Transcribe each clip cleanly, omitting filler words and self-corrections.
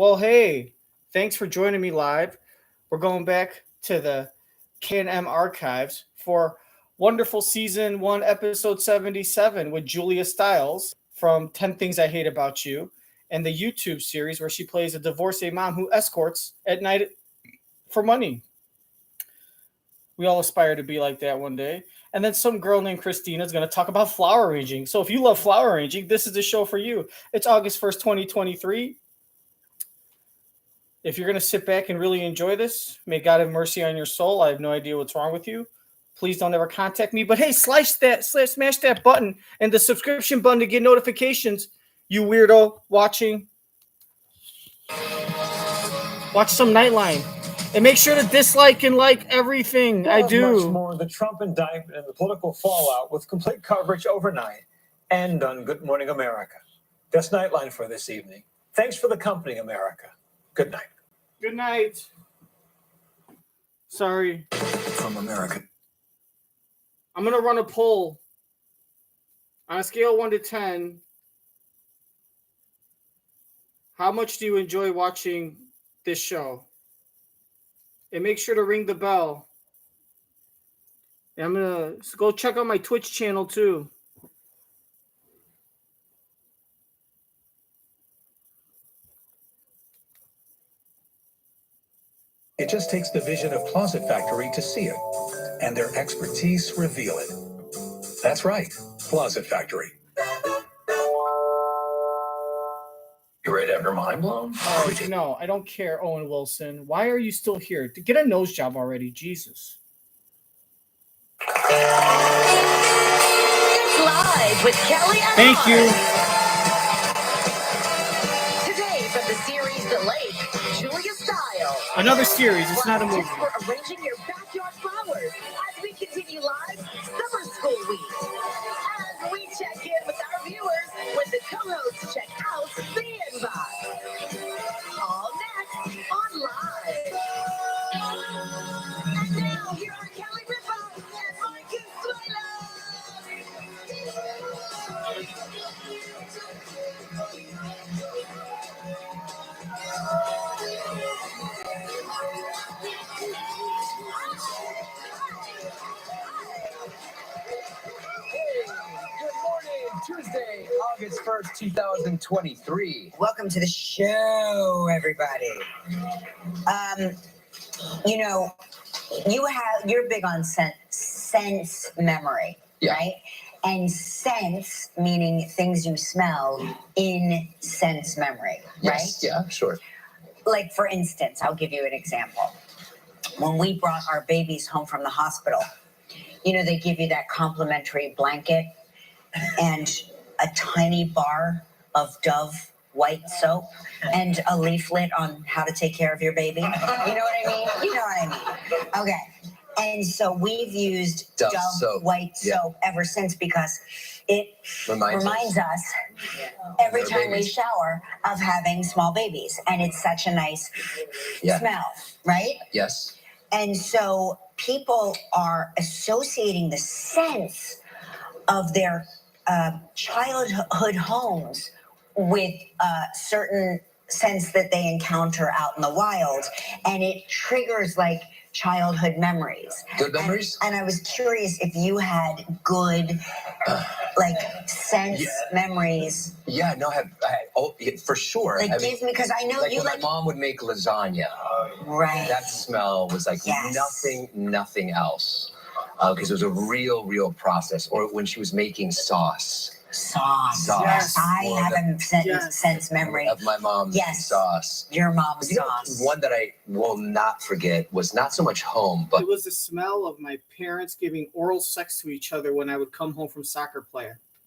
Well, hey, thanks for joining me live. We're going back to the K&M archives for wonderful season 1, episode 77 with Julia Stiles from 10 Things I Hate About You and the YouTube series where she plays a divorcee mom who escorts at night for money. We all aspire to be like that one day. And then some girl named Christina is going to talk about flower arranging. So if you love flower arranging, this is the show for you. It's August 1st, 2023. If you're going to sit back and really enjoy this, may God have mercy on your soul. I have no idea what's wrong with you. Please don't ever contact me. But hey, smash that button and the subscription button to get notifications. You weirdo watching. Watch some Nightline. And make sure to dislike and like everything I do. Much more, the Trump indictment and the political fallout with complete coverage overnight and on Good Morning America. That's Nightline for this evening. Thanks for the company, America. Good night. Good night. Sorry. From America. I'm going to run a poll. On a scale of 1 to 10, how much do you enjoy watching this show? And make sure to ring the bell. And I'm going to go check out my Twitch channel too. It just takes the vision of Closet Factory to see it, and their expertise reveal it. That's right, Closet Factory. You ready to have your mind blown? Oh, no, I don't care, Owen Wilson. Why are you still here? Get a nose job already, Jesus. It's live with Kelly and Thank you. Today from the series The Lake, Julia Stiles. Another series, it's not a movie. For arranging your backyard flowers as we continue live Summer School Week. As we check in with our viewers when the co-hosts check out the inbox. All next on Live. And now here are Kelly Ripa and Marcus Good morning, Tuesday, August 1st, 2023. Welcome to the show, everybody. You're big on sense memory, Yeah. right? And sense meaning things you smell in sense memory, right? Yes, yeah, sure. Like, for instance, I'll give you an example. When we brought our babies home from the hospital, they give you that complimentary blanket and a tiny bar of Dove white soap and a leaflet on how to take care of your baby. You know what I mean? You know what I mean. Okay. And so we've used Dove soap. white soap ever since because it reminds us every time we shower of having small babies. And it's such a nice smell, right? Yes. And so people are associating the sense of their childhood homes with a certain sense that they encounter out in the wild. And it triggers like childhood memories. Good memories? And I was curious if you had good sense memories. Yeah, no, for sure. Give me, because I know you when my mom would make lasagna. Right. That smell was like nothing else. Because it was a real process. Or when she was making sauce. Sauce. Yes. I have a sense memory of my mom's sauce. Your mom's sauce. One that I will not forget was not so much home, but it was the smell of my parents giving oral sex to each other when I would come home from soccer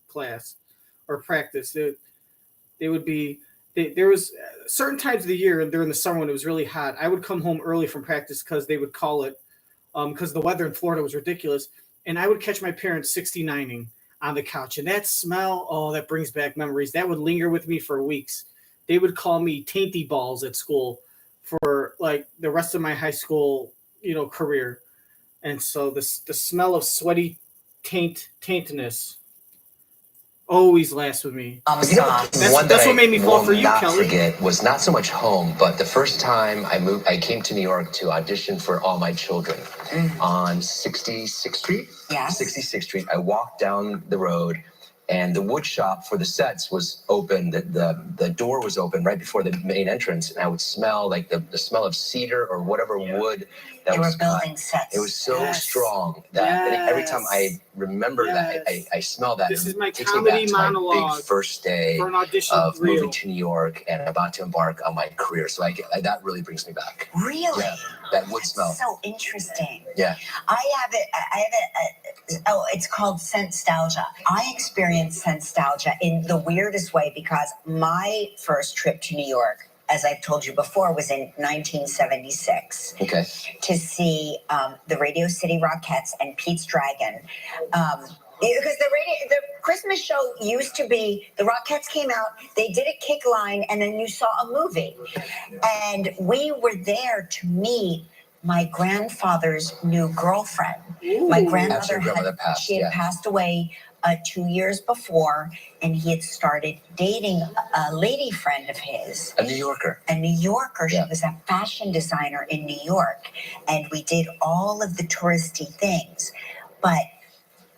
class or practice. They would be. There was certain times of the year during the summer when it was really hot. I would come home early from practice because they would call it because the weather in Florida was ridiculous, and I would catch my parents 69ing on the couch, and that smell, that brings back memories. That would linger with me for weeks. They would call me Tainty Balls at school for like the rest of my high school, career. And so the smell of sweaty taintness. always lasts with me. You know, That's what made me fall will for you, not Kelly. forget was not so much home, but the first time I came to New York to audition for All My Children on 66th Street. Yes. 66th Street. I walked down the road, and the wood shop for the sets was open. The door was open right before the main entrance, and I would smell like the smell of cedar or whatever wood that They was were building sets. It was so Yes. strong that every time I remember that, Yes. I smell that. This is my it takes me comedy back to my monologue big first day for an audition of reel. moving to New York and about to embark on my career. So that really brings me back. Really? Yeah, that wood smell. So interesting. Yeah. I have it's called Senstalgia. I experienced Senstalgia in the weirdest way because my first trip to New York, as I've told you before, was in 1976 Okay. to see the Radio City Rockettes and Pete's Dragon. Because the Christmas show used to be, the Rockettes came out, they did a kick line, and then you saw a movie. And we were there to meet my grandfather's new girlfriend. My Ooh. After grandmother your grandmother passed, she had passed away 2 years before, and he had started dating a lady friend of his. A New Yorker. A New Yorker. Yeah. She was a fashion designer in New York, and we did all of the touristy things. But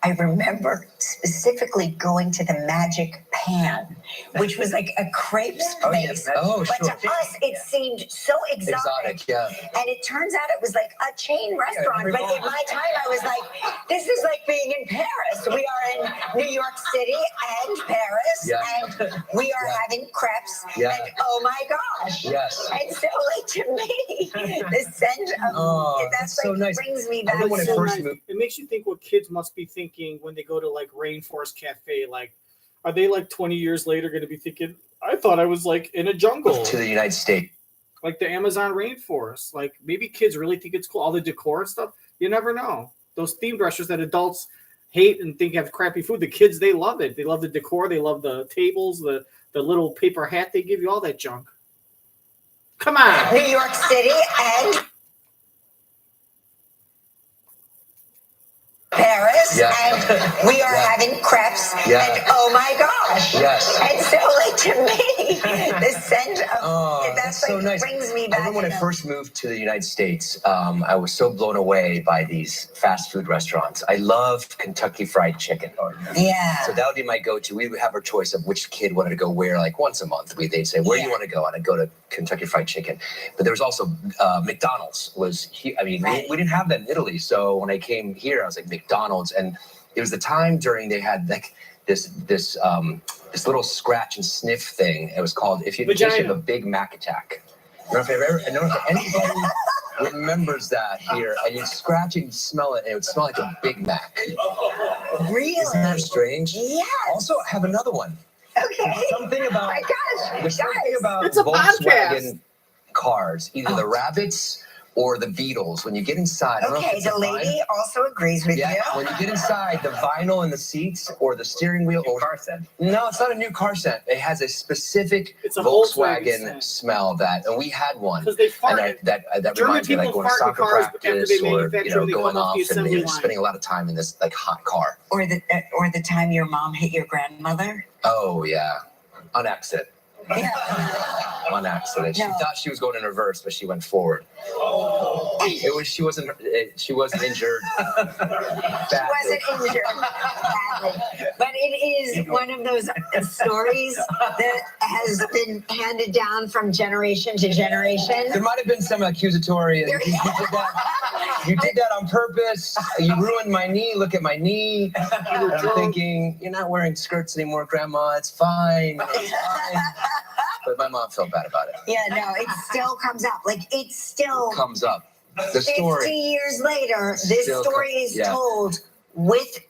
I remember specifically going to the Magic Pan, which was like a crepe space. Oh, but sure. to us, it seemed so exotic. Yeah. And it turns out it was like a chain restaurant. But in my time, I was like, this is like being in Paris. We are in New York City and Paris, and we are having crepes. Yeah. And oh my gosh. Yes. And so, like, to me, the scent of that's so like nice. brings me I back. know when I So first nice. moved. It makes you think what kids must be thinking when they go to like Rainforest Cafe. Like, are they like 20 years later going to be thinking, I thought I was like in a jungle, To the United States. like the Amazon rainforest? Like, maybe kids really think it's cool, all the decor and stuff. You never know. Those themed restaurants that adults hate and think have crappy food, the kids, they love it. They love the decor. They love the tables, the little paper hat they give you, all that junk. Come on. New York City and Paris, and we are having crepes, and oh my gosh. Yes. And so, like, to me, the scent of that's like so nice. brings me I back. remember when I first moved to the United States, I was so blown away by these fast food restaurants. I loved Kentucky Fried Chicken. Yeah. So that would be my go-to. We would have our choice of which kid wanted to go where, like once a month. They'd say, where do you want to go? And I'd go to Kentucky Fried Chicken. But there was also McDonald's was, I mean, we didn't have that in Italy. So when I came here, I was like, McDonald's. And it was the time during they had like this little scratch and sniff thing. It was called, if you have a Big Mac attack. I don't know if anybody remembers that here. And you'd scratch it and smell it, and it would smell like a Big Mac. Really? Isn't that strange? Yes. Also, I have another one. Okay. Something about, Oh my gosh, there's something guys. about It's a Volkswagen cars, either the Rabbits or the Beatles. When you get inside, I don't know if Okay, it's the a lady also agrees with Yeah, you. when you get inside, the vinyl in the seats or the steering wheel. Or car scent. No, it's not a new car scent. It has a specific It's a Volkswagen Volkswagen scent. smell and we had one. Because they And fart. that German reminds me like people going to fart in soccer cars after practice they or manufacture them, they going come off the off and assembly line. spending a lot of time in this like hot car. Or the time your mom hit your grandmother. Oh yeah, on accident. Yeah. On accident. She No. thought she was going in reverse, but she went forward. She wasn't injured. She wasn't injured badly, but it is one of those stories that has been handed down from generation to generation. There might have been some accusatory. You did that on purpose. You ruined my knee. Look at my knee. And I'm thinking, you're not wearing skirts anymore, Grandma. It's fine. It's fine. But my mom felt bad about it. Yeah, no, it still comes up. Like, it still Comes up. The 50 story. years later, this Still story is yeah. told with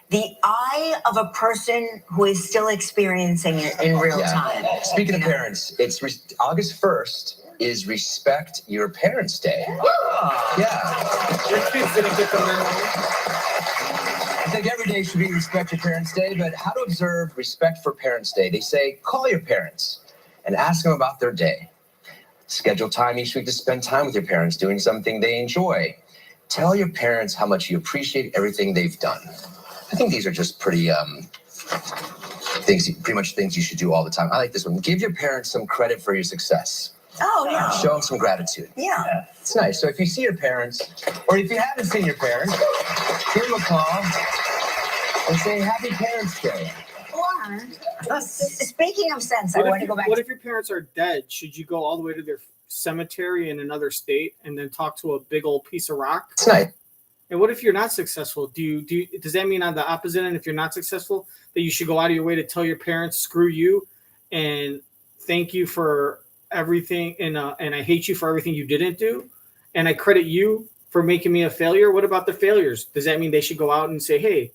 the eye of a person who is still experiencing it in real time. Speaking of parents, it's August 1st is Respect Your Parents Day. Yeah. Your kids didn't get the memo. I think every day should be Respect Your Parents Day, but how to observe Respect for Parents Day? They say, call your parents and ask them about their day. Schedule time each week to spend time with your parents doing something they enjoy. Tell your parents how much you appreciate everything they've done. I think these are just pretty pretty much things you should do all the time. I like this one. Give your parents some credit for your success. Oh, yeah. Show them some gratitude. Yeah. It's nice. So if you see your parents, or if you haven't seen your parents, give them a call and say Happy Parents Day. Or, speaking of sense, I want to go back. What if your parents are dead? Should you go all the way to their cemetery in another state and then talk to a big old piece of rock? It's nice. And what if you're not successful? Does that mean on the opposite end, if you're not successful, that you should go out of your way to tell your parents, screw you, and thank you for everything, and I hate you for everything you didn't do, and I credit you for making me a failure? What about the failures? Does that mean they should go out and say, hey,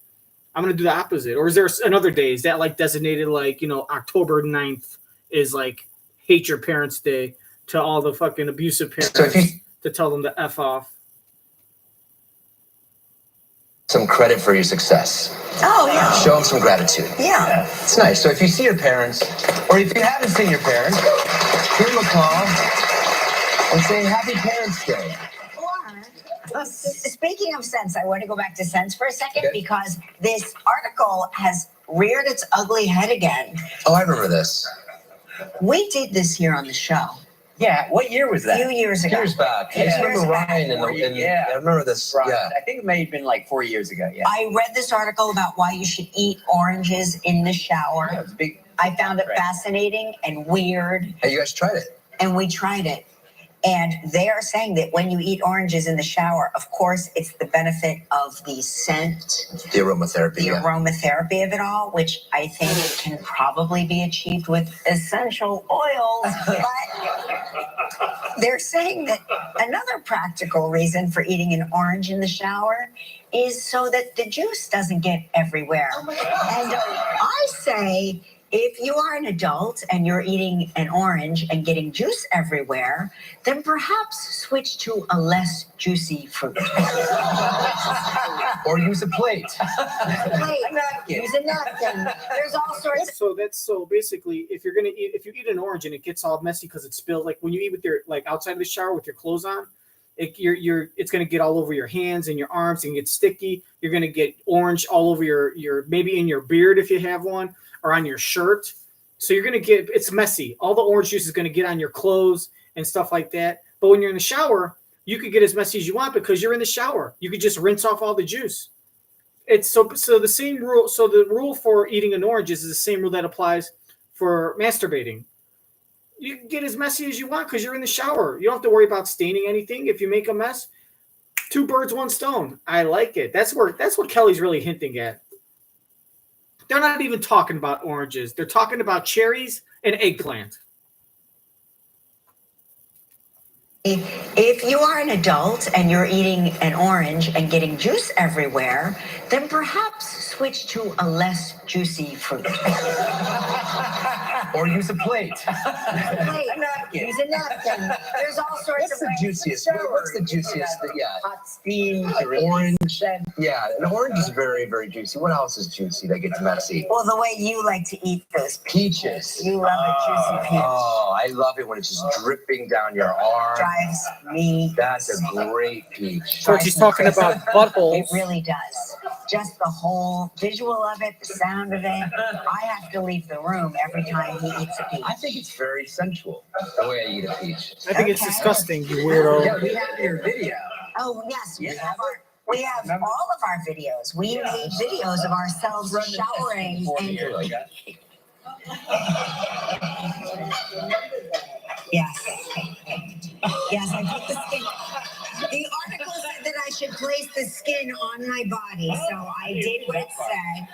I'm going to do the opposite? Or is there another day? Is that like designated, like, October 9th is like hate your parents day to all the fucking abusive parents to tell them to F off? Some credit for your success. Oh, yeah. Show them some gratitude. Yeah. It's nice. So if you see your parents, or if you haven't seen your parents, give them a call and say Happy Parents Day. Or, speaking of sense, I want to go back to sense for a second because this article has reared its ugly head again. Oh, I remember this. We did this here on the show. Yeah, what year was A that? few years ago. Years back. I Years remember back. Ryan Yeah. I remember this. Right. Yeah. I think it may have been like 4 years ago. Yeah. I read this article about why you should eat oranges in the shower. Yeah, it was big. I found it Right. fascinating and weird, Hey, you guys tried it? and we tried it. And they are saying that when you eat oranges in the shower, of course, it's the benefit of the scent, The aromatherapy. the Yeah. aromatherapy of it all, which I think can probably be achieved with essential oils. But they're saying that another practical reason for eating an orange in the shower is so that the juice doesn't get everywhere. And I say, if you are an adult and you're eating an orange and getting juice everywhere, then perhaps switch to a less juicy fruit. Or use a plate. Use a napkin. There's all sorts. So basically, if you eat an orange and it gets all messy because it spilled, like when you eat with your, like, outside of the shower with your clothes on, it's gonna get all over your hands and your arms and get sticky. You're gonna get orange all over your maybe in your beard if you have one, or on your shirt. So you're gonna get, it's messy. All the orange juice is gonna get on your clothes and stuff like that. But when you're in the shower, you could get as messy as you want because you're in the shower. You could just rinse off all the juice. It's so the same rule. So the rule for eating an orange is the same rule that applies for masturbating. You can get as messy as you want because you're in the shower. You don't have to worry about staining anything. If you make a mess, 2 birds, 1 stone. I like it. That's what Kelly's really hinting at. They're not even talking about oranges. They're talking about cherries and eggplant. If you are an adult and you're eating an orange and getting juice everywhere, then perhaps switch to a less juicy fruit. Or use a plate. Use a napkin. There's all sorts What's of the ways. juiciest? What's the juiciest? Yeah. Hot steam. Orange. Yeah, an orange is very, very juicy. What else is juicy that gets messy? Well, the way you like to eat those Peaches. You love a juicy peach. Oh, I love it when it's just dripping down your arm. Drives me. That's a great peach. So she's talking about buttholes. It really does. Just the whole visual of it, the sound of it. I have to leave the room every time he eats a peach. I think it's very sensual, the way I eat a peach. I think it's Okay. disgusting, you weirdo. Yeah, we have your video. Oh yes, Yeah. we have all of our videos. We made videos of ourselves showering and yes. Yes, I put the skin. The article said that I should place the skin on my body, so I did what it said.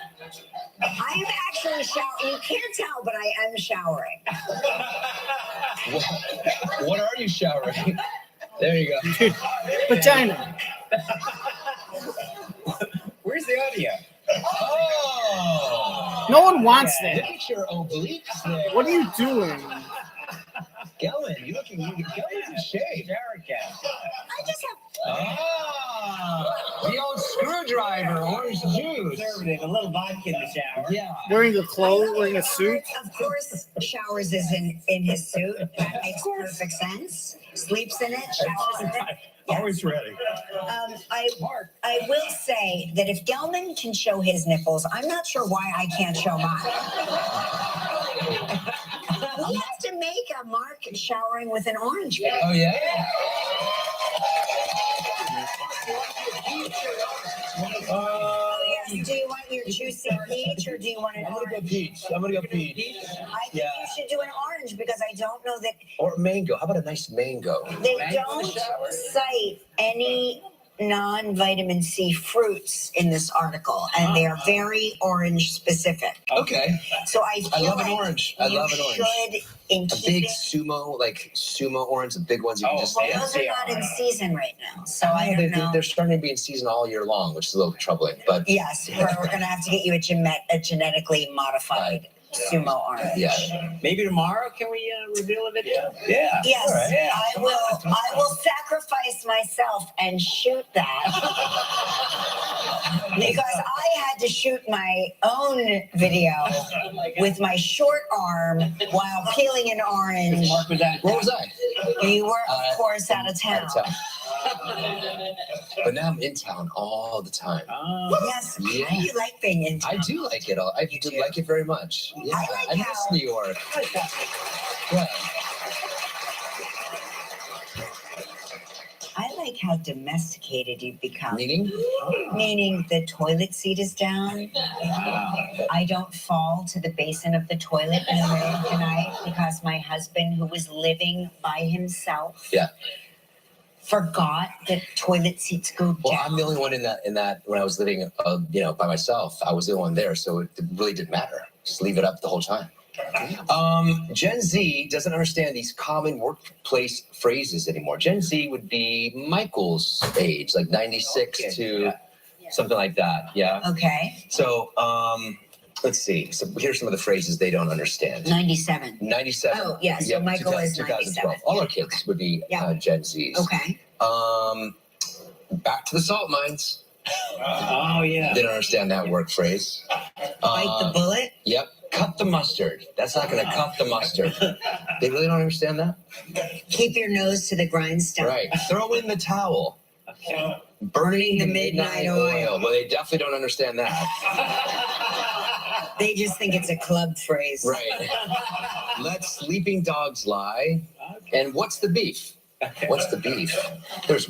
I am actually showering. You can't tell, but I am showering. What are you showering? There you go. Vagina. Where's the audio? Oh! No one wants Look that. at your obliques there. What are you doing? Gellin, you looking, Gellin's in shape. Shower cap. I just have Ah! The old screwdriver, orange juice. Conservative, a little vodka in the shower. Yeah. Wearing a clothes, wearing a suit. Of course, showers is in his suit. That makes perfect sense. Sleeps in it, showers in it. Yes. Always ready. I will say that if Gelman can show his nipples, I'm not sure why I can't show mine. We have to make a Mark showering with an orange video. Oh yeah. Oh, yes. Do you want your juicy peach or do you want an I'm gonna go orange? peach. I'm gonna go peach. I think you should do an orange because I don't know that Or mango. How about a nice mango? they don't cite any non-vitamin C fruits in this article, and they are very orange specific. Okay. So I feel love an like orange. I love an orange. should, in A keeping, big sumo orange, the big ones you can just. well, those are not in season right now, so I don't know. They're starting to be in season all year long, which is a little troubling. But Yes, we're going to have to get you a genetically modified sumo orange. yeah. Maybe tomorrow can we reveal a video? Yeah. Yes, All right, yeah. I will sacrifice myself and shoot that. Because I had to shoot my own video with my short arm while peeling an orange. Mark was at Where was I? You were, of course, out of town. But now I'm in town all the time. Yes, Yeah. how do you like being in town? I do like it all. I do like it very much. Yeah. I like I miss how- New York. Yeah. I like how domesticated you've become. Meaning? Meaning the toilet seat is down. I don't fall to the basin of the toilet in the middle of the night because my husband, who was living by himself, Yeah. forgot that toilet seats go down. Well, I'm the only one in that when I was living, by myself. I was the only one there, so it really didn't matter. Just leave it up the whole time. Gen Z doesn't understand these common workplace phrases anymore. Gen Z would be Michael's age, like 96 to something like that. Yeah. Okay. So, let's see. So here's some of the phrases they don't understand. 97. 97. Oh, yes. So Michael is 97. All our kids would be Gen Zs. Okay. Back to the salt mines. Oh, yeah. They don't understand that work phrase. Bite the bullet. Yep. Cut the mustard. That's not going to cut the mustard. They really don't understand that? Keep your nose to the grindstone. Right. Throw in the towel. Burning the midnight oil. Well, they definitely don't understand that. They just think it's a club phrase. Right. Let sleeping dogs lie. And what's the beef? What's the beef?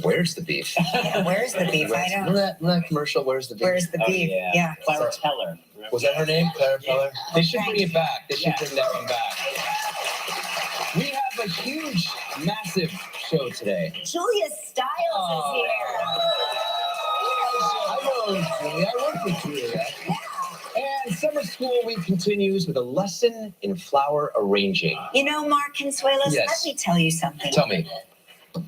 Where's the beef? Yeah, where's the beef? I don't. Remember that commercial? Where's the beef? Where's the beef? Yeah. Clara Teller. Was that her name? Clara Teller? They should bring it back. They should bring that one back. We have a huge, massive show today. Julia Stiles is here. I know Julia. I work with Julia. And summer school week continues with a lesson in flower arranging. You know, Mark Consuelos, Yes. let me tell you something. Tell me.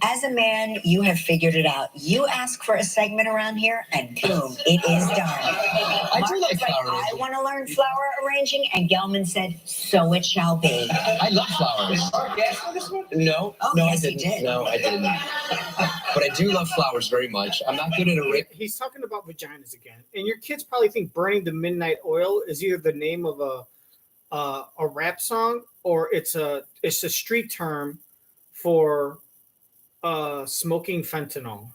As a man, you have figured it out. You ask for a segment around here, and boom, it is done. I do like flower I arranging. want to learn flower arranging, and Gelman said, so it shall be. I love flowers. No, Oh, no, yes, I he didn't. did. No, I didn't. But I do love flowers very much. I'm not good at He's talking about vaginas again, and your kids probably think "Burning the Midnight Oil" is either the name of a rap song or it's a street term for smoking fentanyl.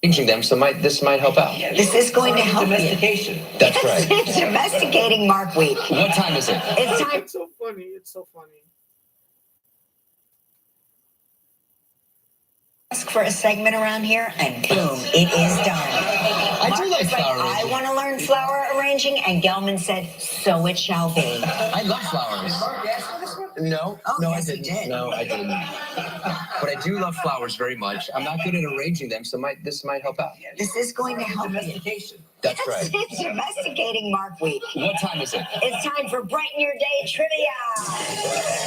arranging them, so this might help out. This is going to help you. Domestication. That's right. Domesticating Mark Week. What time is it? It's time. It's so funny. It's so funny. Ask for a segment around here, and boom, it is done. I do like flower I arranging. want to learn flower arranging, and Gelman said, so it shall be. I love flowers. No, Oh, no, yes, I he didn't. did. No, I didn't. But I do love flowers very much. I'm not good at arranging them, so this might help out. This is going to help you. Domestication. That's right. It's Domesticating Mark Week. What time is it? It's time for Brighten Your Day Trivia.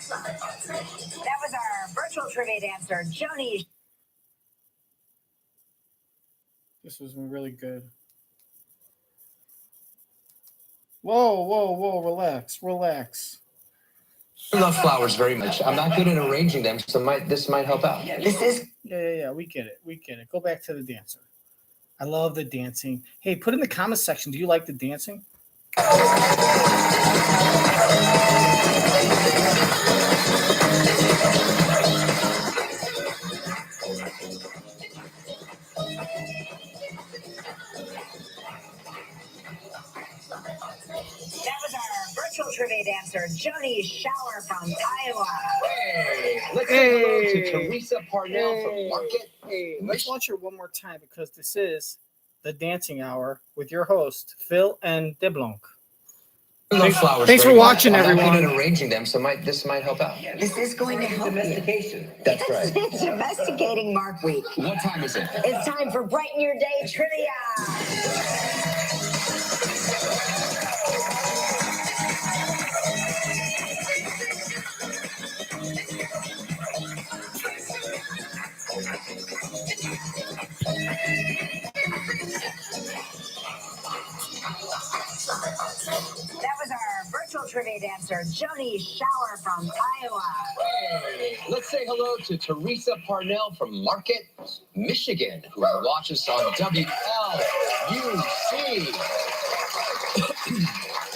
That was our virtual trivia dancer, Joni. This was really good. Whoa, whoa, whoa! Relax, relax. I love flowers very much. I'm not good at arranging them, so this might help out. This is Yeah. We get it. Go back to the dancer. I love the dancing. Hey, put in the comment section. Do you like the dancing? That was our virtual trivia dancer, Joni Shower from Iowa. Hey, let's say hello to Teresa Parnell from Market. Hey, let's launch her one more time because this is the dancing hour with your host, Phil and DeBlanc. I love flowers. Thanks for watching, I'm not everyone. good at arranging them, so this might help out. This is going to help Domestication. That's right. It's Domesticating Mark Week. What time is it? It's time for Brighten Your Day Trivia. That was our virtual trivia dancer, Joni Shower from Iowa. Hey, let's say hello to Teresa Parnell from Market, Michigan, who watches on WLUC.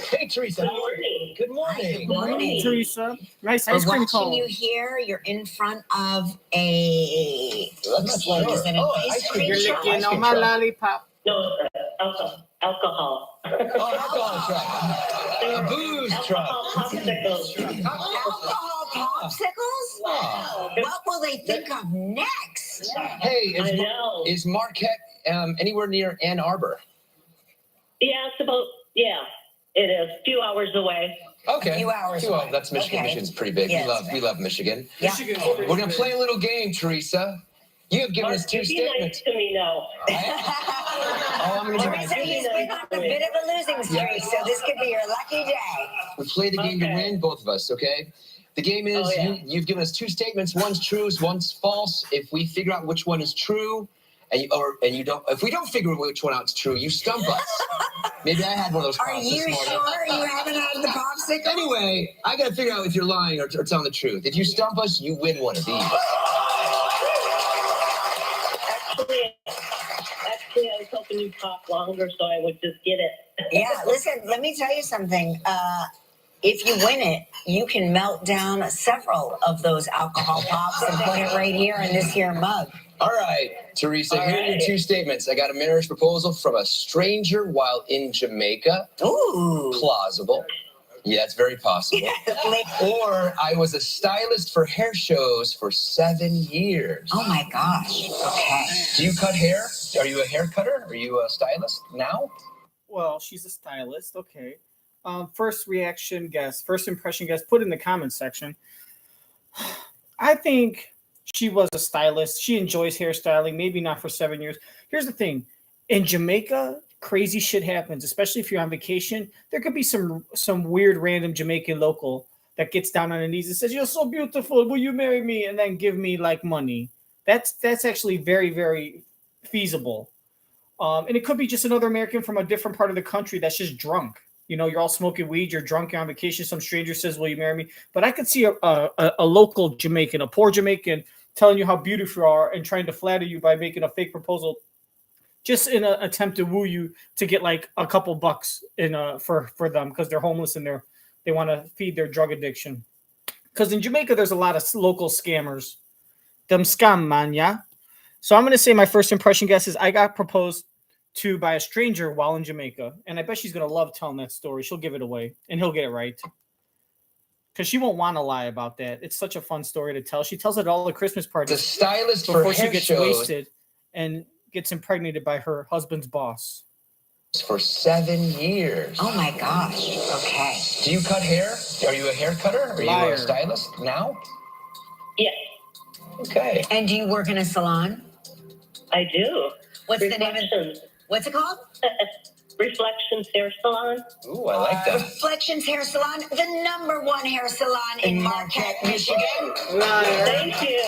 Hey, Teresa. Good morning. Good morning. Good morning. Teresa. Nice We're ice cream watching cone. you here. You're in front of a. Looks like is it an ice cream You're truck? licking on my lollipop. No, alcohol. Oh, alcohol truck. A booze truck. Popsicles. Alcohol popsicles? Oh. What will they think of next? Hey, I know. is Marquette anywhere near Ann Arbor? Yeah, it's about, it is. A few hours away. Okay. A few hours Well, away. that's Michigan. Okay. Michigan's pretty big. Yeah, we love Michigan. Yeah. Michigan's We're gonna play a little game, Teresa. You have given us two Be statements. nice to me now. Oh, I'm gonna do Teresa, he's been on a bit of a losing streak, so this could be your lucky day. We play the game to Okay. win, both of us, okay? The game is you've given us two statements. One's true, one's false. If we figure out which one is true, if we don't figure which one out's true, you stump us. Maybe I had one of those Are problems you this morning. sure you haven't had the popsicle? Anyway, I gotta figure out if you're lying or telling the truth. If you stump us, you win one of these. Actually, I was hoping you'd talk longer so I would just get it. Yeah, listen, let me tell you something. If you win it, you can melt down several of those alcohol pops and put it right here in this here mug. All right, Teresa, here are your two statements. I got a marriage proposal from a stranger while in Jamaica. Ooh. Plausible. Yeah, it's very possible. Or I was a stylist for hair shows for 7 years. Oh my gosh. Okay. Do you cut hair? Are you a hair cutter? Are you a stylist now? Well, she's a stylist. Okay. First reaction guess, first impression guess, put in the comments section. I think she was a stylist. She enjoys hairstyling, maybe not for 7 years. Here's the thing. In Jamaica, crazy shit happens, especially if you're on vacation. There could be some weird random Jamaican local that gets down on her knees and says, "You're so beautiful. Will you marry me?" And then give me like money. That's actually very, very feasible. And it could be just another American from a different part of the country that's just drunk. You know, you're all smoking weed, you're drunk, you're on vacation. Some stranger says, "Will you marry me?" But I could see a local Jamaican, a poor Jamaican, telling you how beautiful you are and trying to flatter you by making a fake proposal, just in an attempt to woo you to get like a couple bucks for them because they're homeless and they want to feed their drug addiction. Because in Jamaica, there's a lot of local scammers, them scam man, yeah. So I'm gonna say my first impression guess is I got proposed to by a stranger while in Jamaica, and I bet she's gonna love telling that story. She'll give it away, and he'll get it right. Because she won't want to lie about that. It's such a fun story to tell. She tells it at all the Christmas The parties stylist for before she hair gets shows wasted and gets impregnated by her husband's boss. for 7 years. Oh my gosh. Okay. Do you cut hair? Are you a hair cutter? Are you Liar. a stylist now? Yes, Okay. And do you work in a salon? I do. What's the name of Reflections. what's it called? Reflections Hair Salon. Ooh, I like that. Reflections Hair Salon, the #1 hair salon in Marquette, Michigan. Thank you.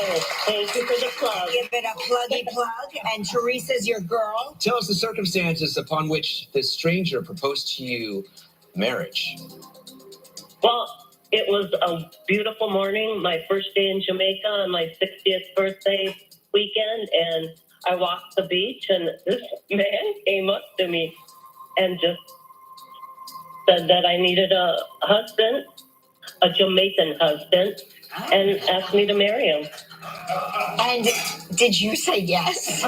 Thank you for the plug. Give it a pluggy plug. And Teresa's your girl. Tell us the circumstances upon which this stranger proposed to you marriage. Well, It was a beautiful morning, my first day in Jamaica on my 60th birthday weekend, and I walked the beach, and this man came up to me and just said that I needed a husband, a Jamaican husband, and asked me to marry him. And did you say yes?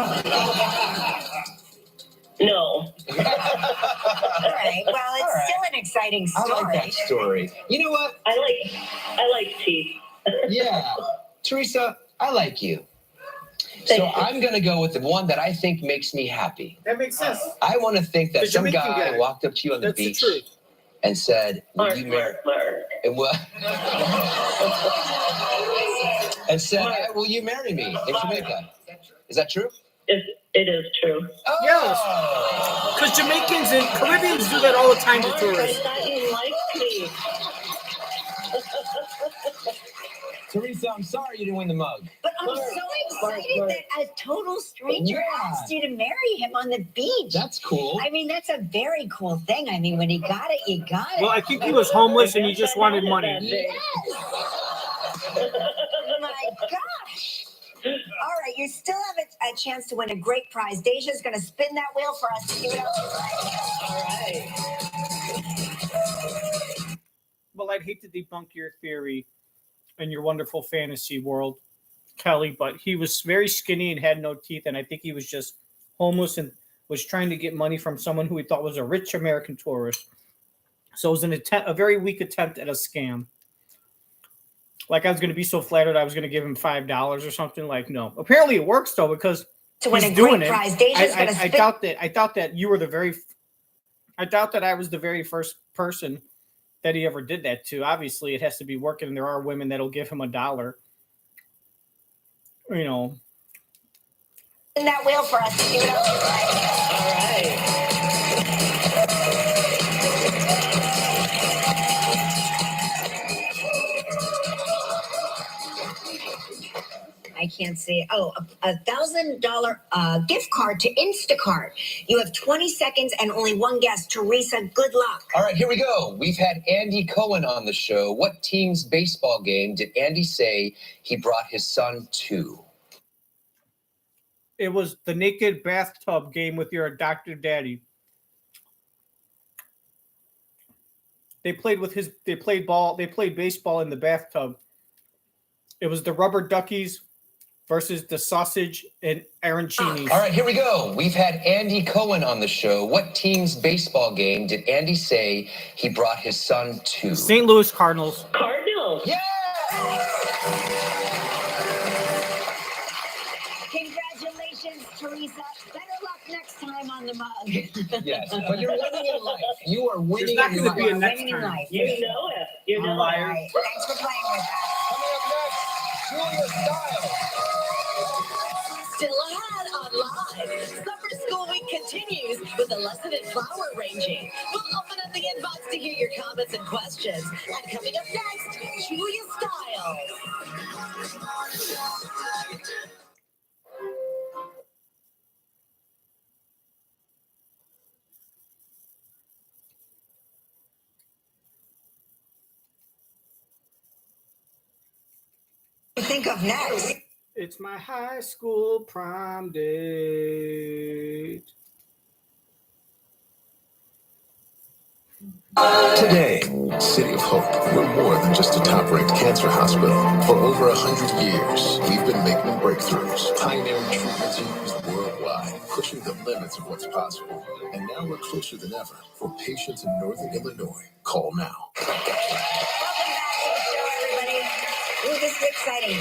No. All right. Well, it's still an exciting story. I like that story. You know what? I like teeth. Yeah. Teresa, I like you. Thank So you. I'm going to go with the one that I think makes me happy. That makes sense. I want to think that The some Jamaican guy guy. walked up to you on the That's the beach truth. and said, "Will you marry?" And what? And said, "Will you marry me?" in Jamaica. Is that true? It is true. Yes. Because Jamaicans and Caribbeans do that all the time to Mark, tourists. I thought you liked me. Teresa, I'm sorry you didn't win the mug. But I'm so excited that a total stranger asked you to marry him on the beach. That's cool. I mean, that's a very cool thing. I mean, when you got it, you got it. Well, I think he was homeless and he just wanted money. Yes. Oh my gosh. All right, you still have a chance to win a great prize. Deja's going to spin that wheel for us to see what else is right. All right. Well, I'd hate to debunk your theory in your wonderful fantasy world, Kelly, but he was very skinny and had no teeth, and I think he was just homeless and was trying to get money from someone who he thought was a rich American tourist. So it was a very weak attempt at a scam. Like I was going to be so flattered I was going to give him $5 or something. Like, no. Apparently it works though, because To win he's a doing great it. prize. Deja's going to I doubt that you were the very. I doubt that I was the very first person that he ever did that to. Obviously, it has to be working, and there are women that'll give him $1. You know. spin that wheel for us to see what else is right. All right. I can't see. Oh, a $1,000 gift card to Instacart. You have 20 seconds and only one guess. Teresa, good luck. All right, here we go. We've had Andy Cohen on the show. What team's baseball game did Andy say he brought his son to? It was the naked bathtub game with your adopted daddy. They played baseball in the bathtub. It was the Rubber Duckies versus the Sausage and Arancini. All right, here we go. We've had Andy Cohen on the show. What team's baseball game did Andy say he brought his son to? St. Louis Cardinals. Cardinals. Yeah! Congratulations, Teresa. Better luck next time on the mug. Yes, but you're winning in life. You are winning There's not in going to be a life. next Winning in time. life. You know it. You know All it. right. Thanks for playing with us. Coming up next, Julia Stiles. Still ahead on Live. Summer School Week continues with a lesson in flower arranging. We'll open up the inbox to hear your comments and questions. And coming up next, Julia Stiles. Think of next. It's my high school prom date. Today, City of Hope, we're more than just a top-ranked cancer hospital. For over 100 years, we've been making breakthroughs, pioneering treatments used worldwide, pushing the limits of what's possible. And now we're closer than ever for patients in Northern Illinois. Call now. Welcome back to the show, everybody. Ooh, this is exciting.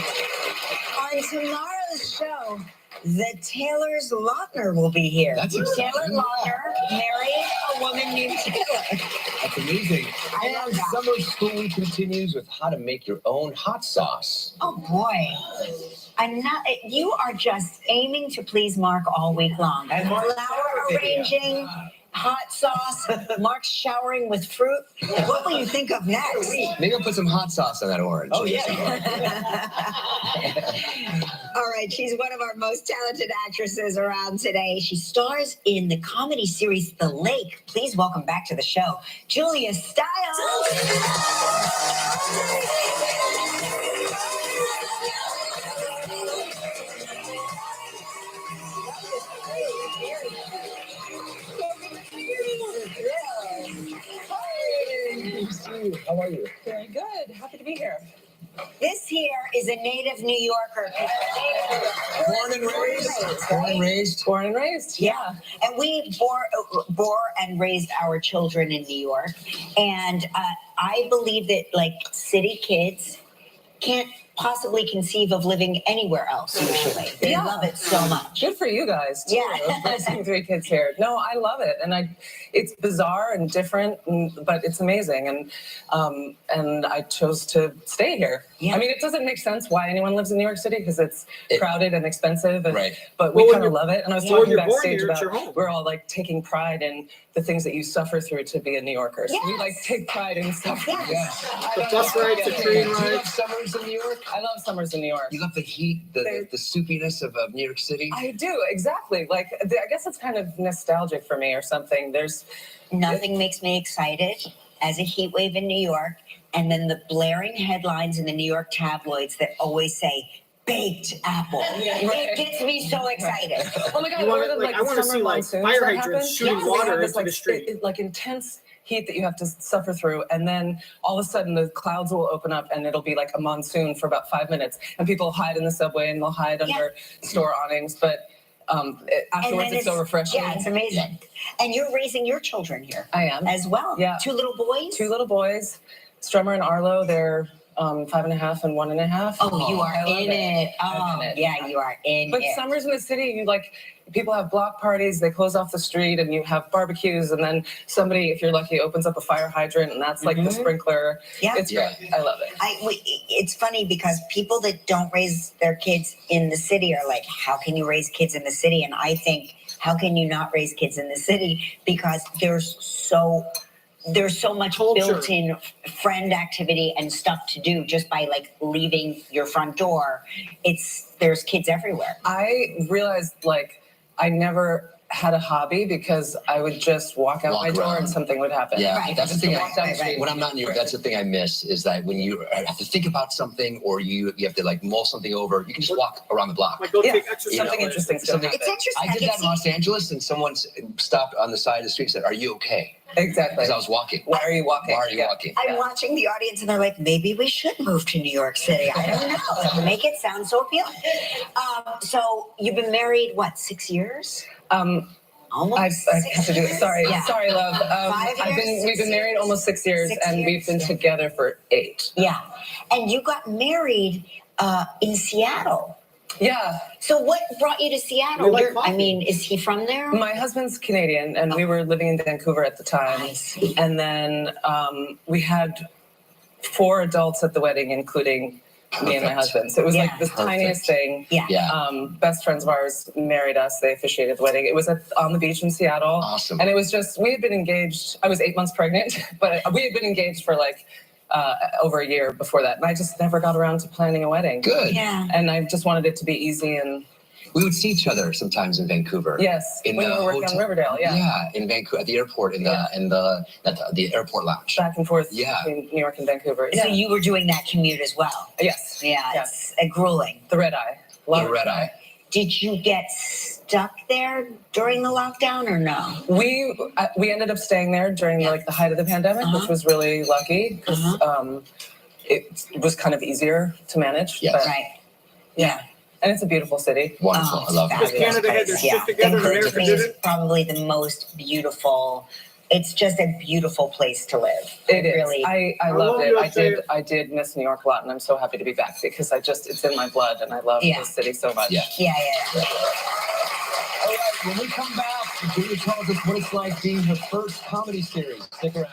On tomorrow's show, the Taylor's Lautner will be here. That's exciting. Taylor Lautner married a woman named Taylor. That's amazing. I love And that. summer school week continues with how to make your own hot sauce. Oh boy. You are just aiming to please Mark all week long. And Mark's flower shower video. arranging, hot sauce, Mark's showering with fruit. What will you think of next? Maybe I'll put some hot sauce on that orange. Oh, yeah. All right, she's one of our most talented actresses around today. She stars in the comedy series The Lake. Please welcome back to the show, Julia Stiles. How are you? Very good. Happy to be here. This here is a native New Yorker. Born and raised. Born and raised. Born and raised. Yeah. And we bore and raised our children in New York. And I believe that like city kids can't possibly conceive of living anywhere else usually. They love it so much. Good for you guys. Too, Yeah. raising 3 kids here. No, I love it, and it's bizarre and different, but it's amazing. And I chose to stay here. Yeah. I mean, it doesn't make sense why anyone lives in New York City because it's crowded and expensive, and, Right. but Well, we when kind of you're- love it. And I was well, when talking you're born backstage here, it's about your home. we're all like taking pride in the things that you suffer through to be a New Yorker. So we Yes. like take pride in suffering. Yes. The bus rides, the train Do you love rides. summers in New York? I love summers in New York. You love the heat, the soupiness of New York City? I do, exactly. Like, I guess it's kind of nostalgic for me or something. Nothing makes me excited as a heat wave in New York, and then the blaring headlines in the New York tabloids that always say baked apple. It gets me so excited. Oh my God, You wanna, or the, like, I wanna the see, summer like, monsoons fire that hydrants happen. shooting They water have this, into the street. like intense heat that you have to suffer through, and then all of a sudden the clouds will open up and it'll be like a monsoon for about 5 minutes, and people hide in the subway and they'll hide under store awnings, but afterwards it's so refreshing. Yeah, it's amazing. And you're raising your children here I am. as well. Yeah. 2 little boys? 2 little boys, Strummer and Arlo, they're 5.5 and 1.5. Oh, you are I love in it. I'm Oh, in it. yeah, you are in But it. summers in the city, you like people have block parties, they close off the street, and you have barbecues, and then somebody, if you're lucky, opens up a fire hydrant, and that's like the sprinkler. Yeah. It's great. I love it. It's funny because people that don't raise their kids in the city are like, how can you raise kids in the city? And I think, how can you not raise kids in the city? Because there's so much Culture. built-in friend activity and stuff to do just by like leaving your front door. There's kids everywhere. I realized like I never had a hobby because I would just walk out my door around. and something would happen. Yeah, Right. that's the Just thing. to walk down the street. When I'm not in New York, that's the thing I miss is that when you have to think about something or you have to like mull something over, you can just walk around the block. Like go Yeah. take exercise. Something interesting still Something- happen. It's interesting. I did can that in see- Los Angeles, and someone stopped on the side of the street and said, "Are you okay?" Exactly. Because I was walking. Why are you walking? Why are you walking? I'm watching the audience and they're like, maybe we should move to New York City. I don't know. Make it sound so appealing. So you've been married, what, 6 years? Almost. I have to do it. Sorry, Yeah. sorry, love. 5 years? We've been married almost 6 years, 6 and we've been years? together for 8. Yeah. And you got married in Seattle. Yeah, So what brought you to Seattle? We like I coffee. mean, is he from there? my husband's Canadian, and we were living in Vancouver at the time. I see. And then we had 4 adults at the wedding, including me and my husband. So it was Yeah. like this tiniest thing. Yeah. Yeah. Best friends of ours married us. They officiated the wedding. It was on the beach in Seattle. Awesome. And it was just, we had been engaged. I was 8 months pregnant, but we had been engaged for like over a year before that. And I just never got around to planning a wedding. Good. Yeah. And I just wanted it to be easy. And We would see each other sometimes in Vancouver. yes, In when the we were working hotel- on Riverdale, yeah. Yeah, in Vancouver, at the airport, at the airport lounge. Back and forth Yeah. between New York and Vancouver. So Yeah. you were doing that commute as well. Yes. Yeah, Yes. it's grueling. The red eye. Love The it. red eye. Did you get stuck there during the lockdown or no? We ended up staying there during like the height of the pandemic, Uh-huh. which was really lucky because it was kind of easier to manage. Yes. But Right. yeah, and it's a beautiful city. Wonderful. I love Because it. Canada had their shit together, Vancouver America to me did is it. probably the most beautiful. It's just a beautiful place to live. It is. Really. I I loved love it. USA. I did miss New York a lot, and I'm so happy to be back because it's in my blood, and I love Yeah. this city so much. Yeah. Yeah. All right, when we come back, Julia tells us what it's like being her first comedy series. Stick around.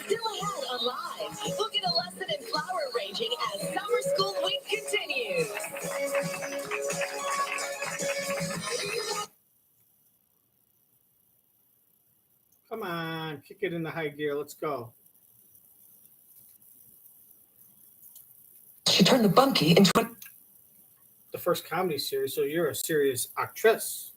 Still ahead on Live. We'll get a lesson in flower arranging as summer school week continues. Come on, kick it in the high gear. Let's go. She turned the bunkie into a The first comedy series, so you're a serious actress.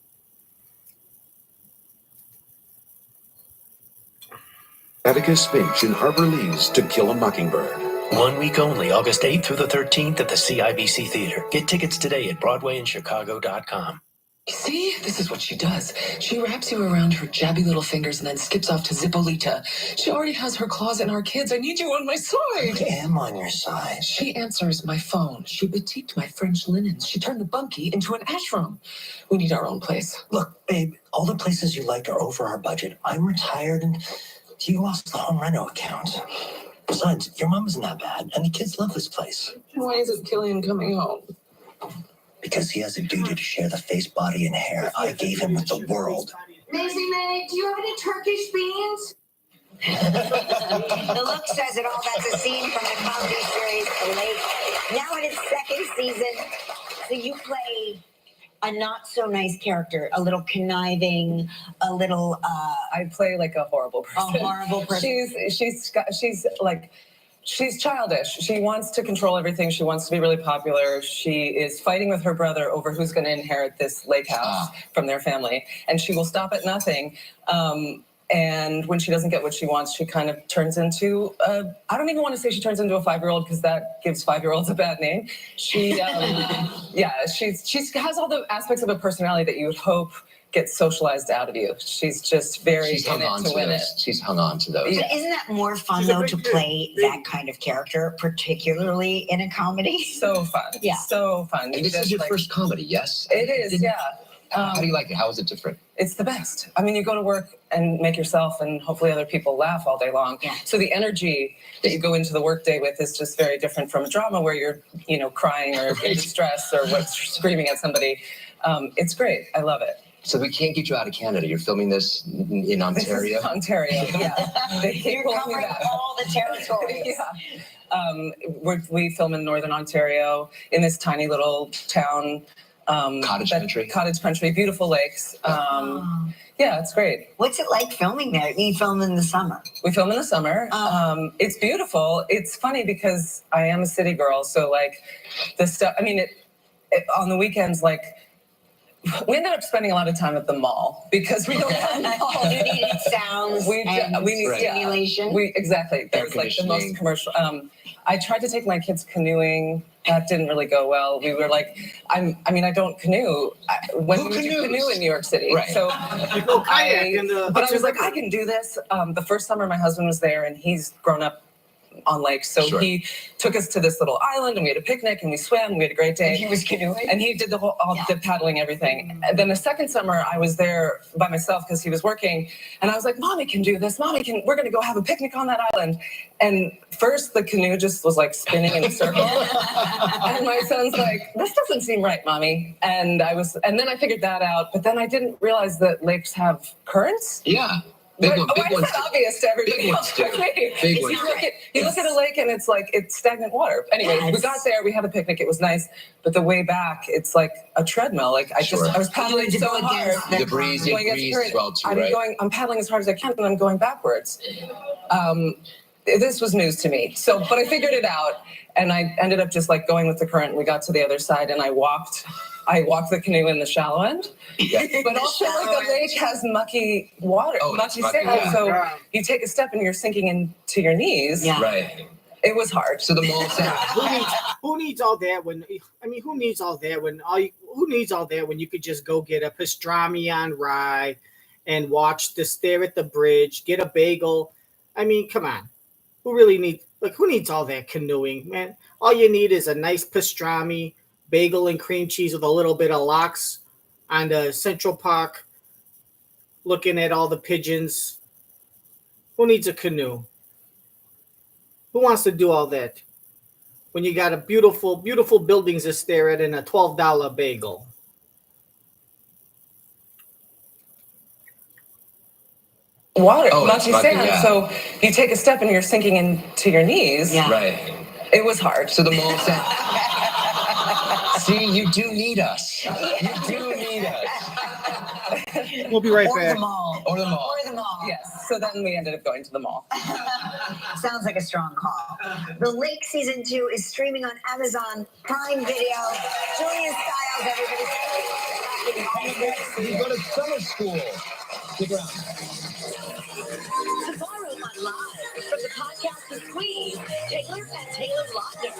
Atticus Finch in Harbor Lee's To Kill a Mockingbird. 1 week only, August 8th through the 13th at the CIBC Theater. Get tickets today at BroadwayInChicago.com. See, this is what she does. She wraps you around her jabby little fingers and then skips off to Zippolita. She already has her claws in our kids. I need you on my side. I am on your side. She answers my phone. She batiqued my French linens. She turned the bunkie into an ashram. We need our own place. Look, babe, all the places you liked are over our budget. I'm retired and you lost the home reno account. Besides, your mom isn't that bad, and the kids love this place. Why isn't Killian coming home? Because he has a duty to share the face, body, and hair I gave him with the world. Maisie May, do you have any Turkish beans? The look says it all. That's a scene from the comedy series The Lake. Now in its second season. So you play a not so nice character, a little conniving, a little I play like a horrible person. a horrible person. She's childish. She wants to control everything. She wants to be really popular. She is fighting with her brother over who's going to inherit this lake house from their family. And she will stop at nothing. And when she doesn't get what she wants, she kind of turns into, I don't even want to say she turns into a 5-year-old because that gives 5-year-olds a bad name. She, she has all the aspects of a personality that you would hope gets socialized out of you. She's just very in it to win it. She's hung on to those. But isn't that more fun though to play that kind of character, particularly in a comedy? So fun. Yeah. So fun. And this is your first comedy, yes? It is, yeah. How do you like it? How is it different? It's the best. I mean, you go to work and make yourself and hopefully other people laugh all day long. Yeah. So the energy that you go into the workday with is just very different from a drama where you're, crying or in distress or screaming at somebody. It's great. I love it. So we can't get you out of Canada. You're filming this in Ontario? This is Ontario, yeah. They keep You're pulling me covering back. all the territories. Yeah. We film in Northern Ontario in this tiny little town. Cottage country, beautiful lakes. Yeah, it's great. What's it like filming there? You film in the summer. We film in the summer. It's beautiful. It's funny because I am a city girl, so like the stuff. I mean, on the weekends, like we ended up spending a lot of time at the mall because we don't have malls. You needed sounds. We need stimulation. Exactly. There's like the most commercial. I tried to take my kids canoeing. That didn't really go well. We were like, I don't canoe. When would you canoe in New York City? Right. So But I was like, I can do this. The first summer my husband was there and he's grown up on lakes. So he took us to this little island and we had a picnic and we swam and we had a great day. And he was canoeing? And he did the paddling, everything. And then the second summer I was there by myself because he was working. And I was like, Mommy can do this. We're going to go have a picnic on that island. And first the canoe just was like spinning in a circle. And my son's like, this doesn't seem right, Mommy. And then I figured that out. But then I didn't realize that lakes have currents. Yeah. Big ones. It's obvious to everybody else. Big ones. You look at a lake and it's like it's stagnant water. Anyway, we got there, we had a picnic, it was nice, but the way back it's like a treadmill. Like I was paddling so hard. The breeze as well too, right? I'm paddling as hard as I can, and I'm going backwards. This was news to me. But I figured it out, and I ended up just like going with the current. We got to the other side, and I walked the canoe in the shallow end. Yeah. But also, like the lake has mucky water, mucky sand. Yeah. So you take a step and you're sinking into your knees. Yeah. Right. It was hard. So the mall said, who needs all that when who needs all that when you could just go get a pastrami on rye and stare at the bridge, get a bagel. I mean, come on. Who needs all that canoeing, man? All you need is a nice pastrami, bagel and cream cheese with a little bit of lox on the Central Park, looking at all the pigeons. Who needs a canoe? Who wants to do all that when you got a beautiful, beautiful buildings to stare at and a $12 bagel? Water, mucky sand. Yeah. So you take a step and you're sinking into your knees. Yeah. Right. It was hard. So the mall said, see, you do need us. You do need us. We'll be right Or back. the mall. Or the mall. Or the mall. Yes. So then we ended up going to the mall. Sounds like a strong call. The Lake Season 2 is streaming on Amazon Prime Video. Julia Stiles, everybody. You go to summer school. Stick around. Tomorrow on Live. From the podcast to Squeeze, Taylor and Taylor Lautner.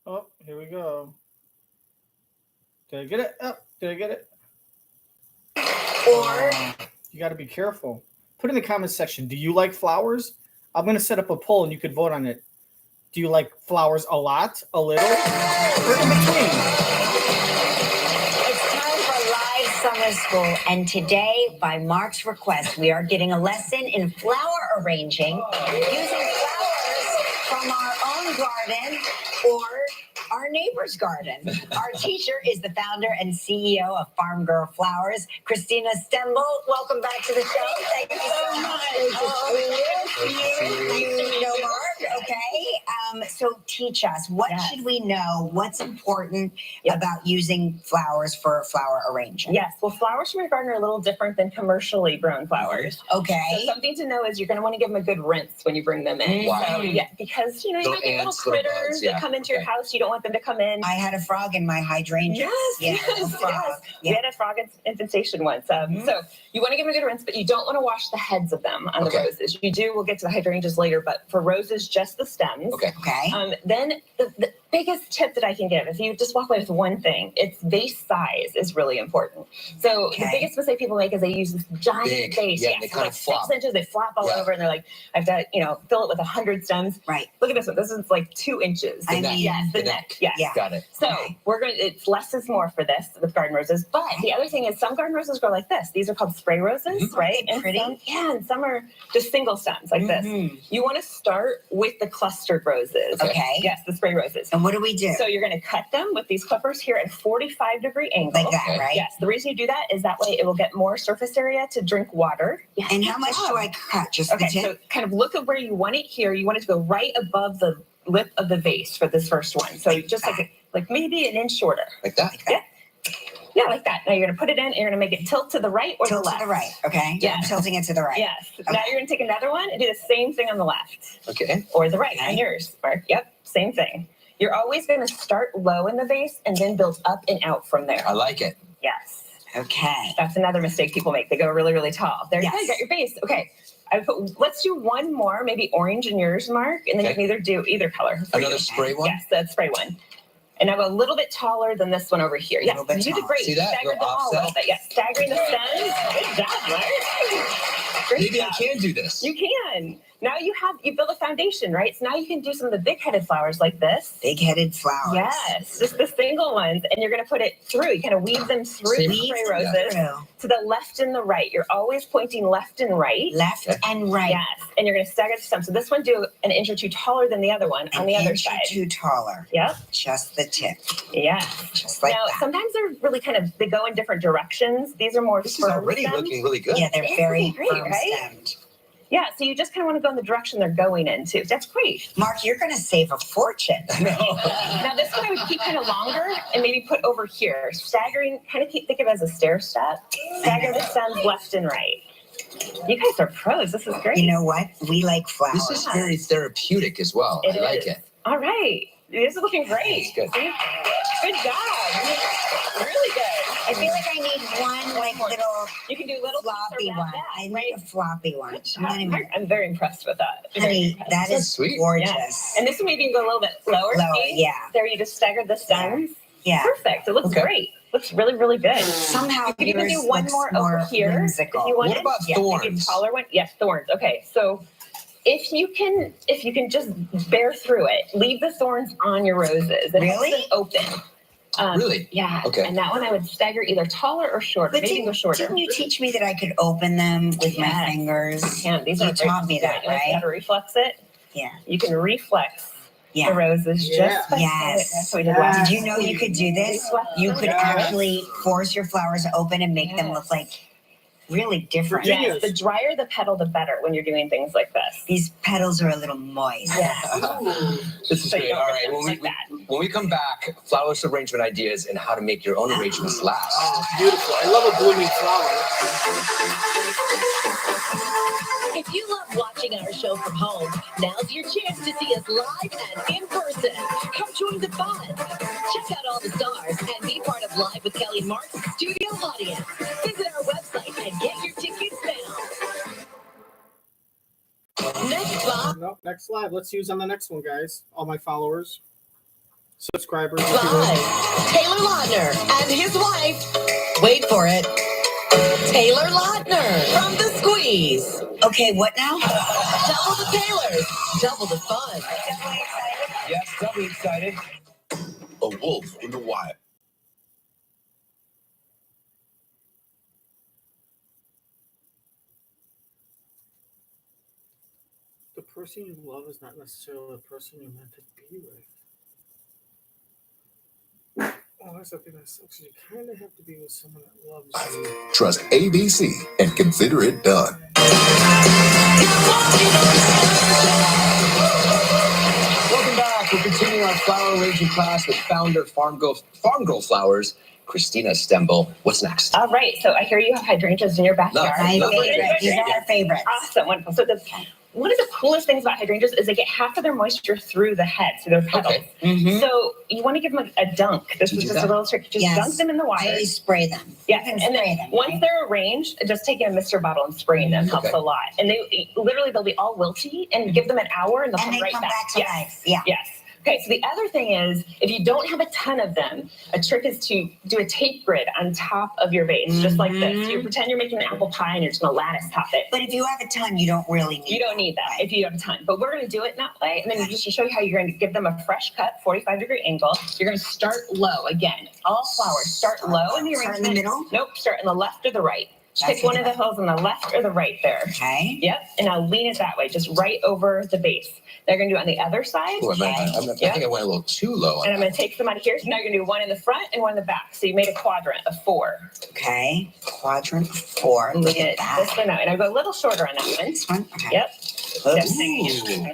Oh, here we go. Did I get it? Oh, did I get it? Or You got to be careful. Put in the comment section, do you like flowers? I'm going to set up a poll and you could vote on it. Do you like flowers a lot, a little, or in between? it's time for live summer school. And today, by Mark's request, we are getting a lesson in flower arranging using flowers from our own garden or our neighbor's garden. Our teacher is the founder and CEO of Farm Girl Flowers, Christina Stembel. Welcome back to the show. Thank you so much. You know Mark, okay? So teach us, what should we know? What's important about using flowers for flower arranging? Yes, well, flowers from your garden are a little different than commercially grown flowers. Okay. So something to know is you're going to want to give them a good rinse when you bring them in. Wow. So, yeah, because, you know, you Little might get little ants, little critters bugs, yeah. that come into your house. You don't want them to come in. I had a frog in my hydrangea. Yes, a frog. We had a frog infestation once. So you want to give them a good rinse, but you don't want to wash the heads of them on the roses. You do. We'll get to the hydrangeas later, but for roses, just the stems. Okay. Then the biggest tip that I can give, if you just walk away with one thing, it's vase size is really important. So the biggest mistake people make is they use this giant vase. Yeah, they kind of flop. 6 inches, they flop all over, and they're like, I have to, fill it with 100 stems. Right. Look at this one. This is like 2 inches. The neck. Yes, the The neck. neck. Yes. Yeah. Got it. So it's less is more for this with garden roses. But the other thing is some garden roses grow like this. These are called spray roses, right? And pretty. And some are just single stems like this. You want to start with the clustered roses. Okay. Yes, the spray roses. And what do we do? So you're going to cut them with these clippers here at a 45-degree angle. Like that, right? Yes. The reason you do that is that way it will get more surface area to drink water. Yes. And how much do I cut? Just the tip? So kind of look at where you want it here. You want it to go right above the lip of the vase for this first one. So just like maybe an inch shorter. Like that? Yeah. Yeah, like that. Now you're going to put it in and you're going to make it tilt to the right or Tilt the left. to the right, okay? Yeah. I'm tilting it to the right. Yes. Now you're going to take another one and do the same thing on the left. Okay. Or the right on yours, Mark. Yep, same thing. You're always going to start low in the vase and then build up and out from there. I like it. Yes. Okay. That's another mistake people make. They go really, really tall. There you go. You got your base. Okay. Let's do one more, maybe orange in yours, Mark, and then you can either do either color. Another spray one? Yes, that spray one. And I'll go a little bit taller than this one over here. Yes, you did great. See that? Staggered them all a little bit. Yes, staggering the stems. Good job, Mark. Great Maybe job. I can do this. You can. Now you build a foundation, right? So now you can do some of the big-headed flowers like this. Big-headed flowers. Yes, just the single ones. And you're going to put it through. You kind of weave them through the spray roses to the left and the right. You're always pointing left and right. Left and right. Yes, and you're going to stagger the stems. So this one do an inch or two taller than the other one on the other side. An inch or two taller. Yep. Just the tip. Yeah. Just like now, that. sometimes they're really they go in different directions. These are more This is firm already stems. looking really good. Yeah, they're very great, firm right? stemmed. Yeah, so you just kind of want to go in the direction they're going into. That's great. Mark, you're going to save a fortune. Now this one I would keep kind of longer and maybe put over here. Staggering, kind of think of it as a stair step. Stagger the stems left and right. You guys are pros. This is great. You know what? We like flowers. This is very therapeutic as well. I like it. All right. This is looking great. That's good. See? Good job. Really good. I feel like I need one little You can do little floppy one. I need a floppy one. I'm very impressed with that. Honey, that is sweet. gorgeous. Yes. And this one maybe you can go a little bit lower. See? Yeah. There you just stagger the stems. Yeah. Perfect. It looks great. Looks really, really good. Somehow you can even do yours one looks more more over here. whimsical. If you want What about maybe a thorns? taller one. Yes, thorns. Okay, so if you can just bear through it, leave the thorns on your roses. And Really? leave them open. Really? Yeah. Okay. And that one I would stagger either taller or shorter. But Maybe go shorter. didn't you teach me that I could open them with my Yes. fingers? Yeah, these You are taught me that, You know right? how to reflex it? Yeah. You can reflex the Yeah. roses just by Yes. That's what we did last Did you know you could do this? You could actually force your flowers open and make them look like really different. Yes, the drier the petal, the better when you're doing things like this. These petals are a little moist. Yes. This is So you great. don't All right. put them When like that. we come back, flowers arrangement ideas and how to make your own arrangements last. Oh, beautiful. I love a blooming flower. If you love watching our show from home, now's your chance to see us live and in person. Come join the fun. Check out all the stars and be part of live with Kelly Mark's studio audience. Visit our website and get your tickets now. Next live. Nope, next live. Let's use on the next one, guys. All my followers, subscribers. if you will. Live, Taylor Lautner and his wife. Wait for it. Taylor Lautner from The Squeeze. Okay, what now? Double the Taylors, double the fun. Yes, doubly excited. A wolf in the wild. The person you love is not necessarily the person you're meant to be with. Oh, that's the thing that sucks. You kind of have to be with someone that loves you. Trust ABC and consider it done. Welcome back. We're continuing our flower arranging class with founder Farm Girl Flowers, Christina Stembel. What's next? All right. So I hear you have hydrangeas in your backyard. My Love favorite. it. These are our favorites. Awesome, wonderful. So one of the coolest things about hydrangeas is they get half of their moisture through the head, through their petals. Okay. Mhm. So you want to give them a dunk. This You is do just that? a little trick. Just Yes. dunk them in the I water. always spray them. Yeah, You can and spray then them, once right? they're arranged, just taking a Mr. bottle and spraying them helps Okay. a lot. And they literally they'll be all wilty, and give them an hour, and they'll And come they right come back. back to Yes. life. Yeah. Yes. Okay, so the other thing is, if you don't have a ton of them, a trick is to do a tape grid on top of your vase, just like this. You pretend you're making an apple pie and you're just gonna lattice top it. But if you have a ton, you don't really need You don't need that Right. if you have a ton. But we're gonna do it that way, and then just to show you how you're gonna give them a fresh cut, 45-degree angle. You're gonna start low again. All flowers start low in the Start in arrangement. the middle? Nope, start in the left or the right. That's Pick one it. of the holes on the left or the right there. Okay. Yep, and now lean it that way, just right over the base. They're gonna do it on the other side. Ooh, I think I went a little too low. And I'm gonna take some out of here. So now you're gonna do one in the front and one in the back. So you made a quadrant of 4. Okay. Quadrant 4. And Look we at get this that. one out. And I go a little shorter on that one. This one? Okay. Yep. Ooh.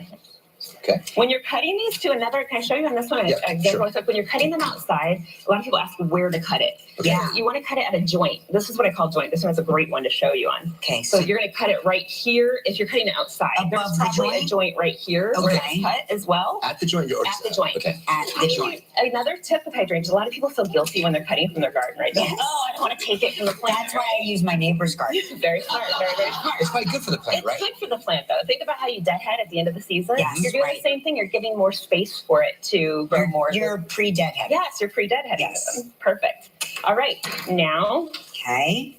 Okay. When you're cutting these to another, can I show you on this one? Yeah, Again, sure. really quick. When you're cutting them outside, a lot of people ask where to cut it. Yeah. You want to cut it at a joint. This is what I call joint. This one's a great one to show you on. Okay. So you're going to cut it right here if you're cutting it outside. Above There's the probably a joint? joint right here where Okay. it's cut as well. At the joint or At the joint. Okay. At the joint. Actually, another tip with hydrangeas, a lot of people feel guilty when they're cutting from their garden, right? They're like, Yes. oh, I don't want to take it from the plant. That's why I use my neighbor's garden. Very smart, very, very smart. It's probably good for the plant, It's right? good for the plant, though. Think about how you deadhead at the end of the season. Yes, You're doing right. the same thing. You're giving more space for it to grow more. You're pre-deadhead. Yes, you're pre-deadheading Yes. them. Perfect. All right, now Okay.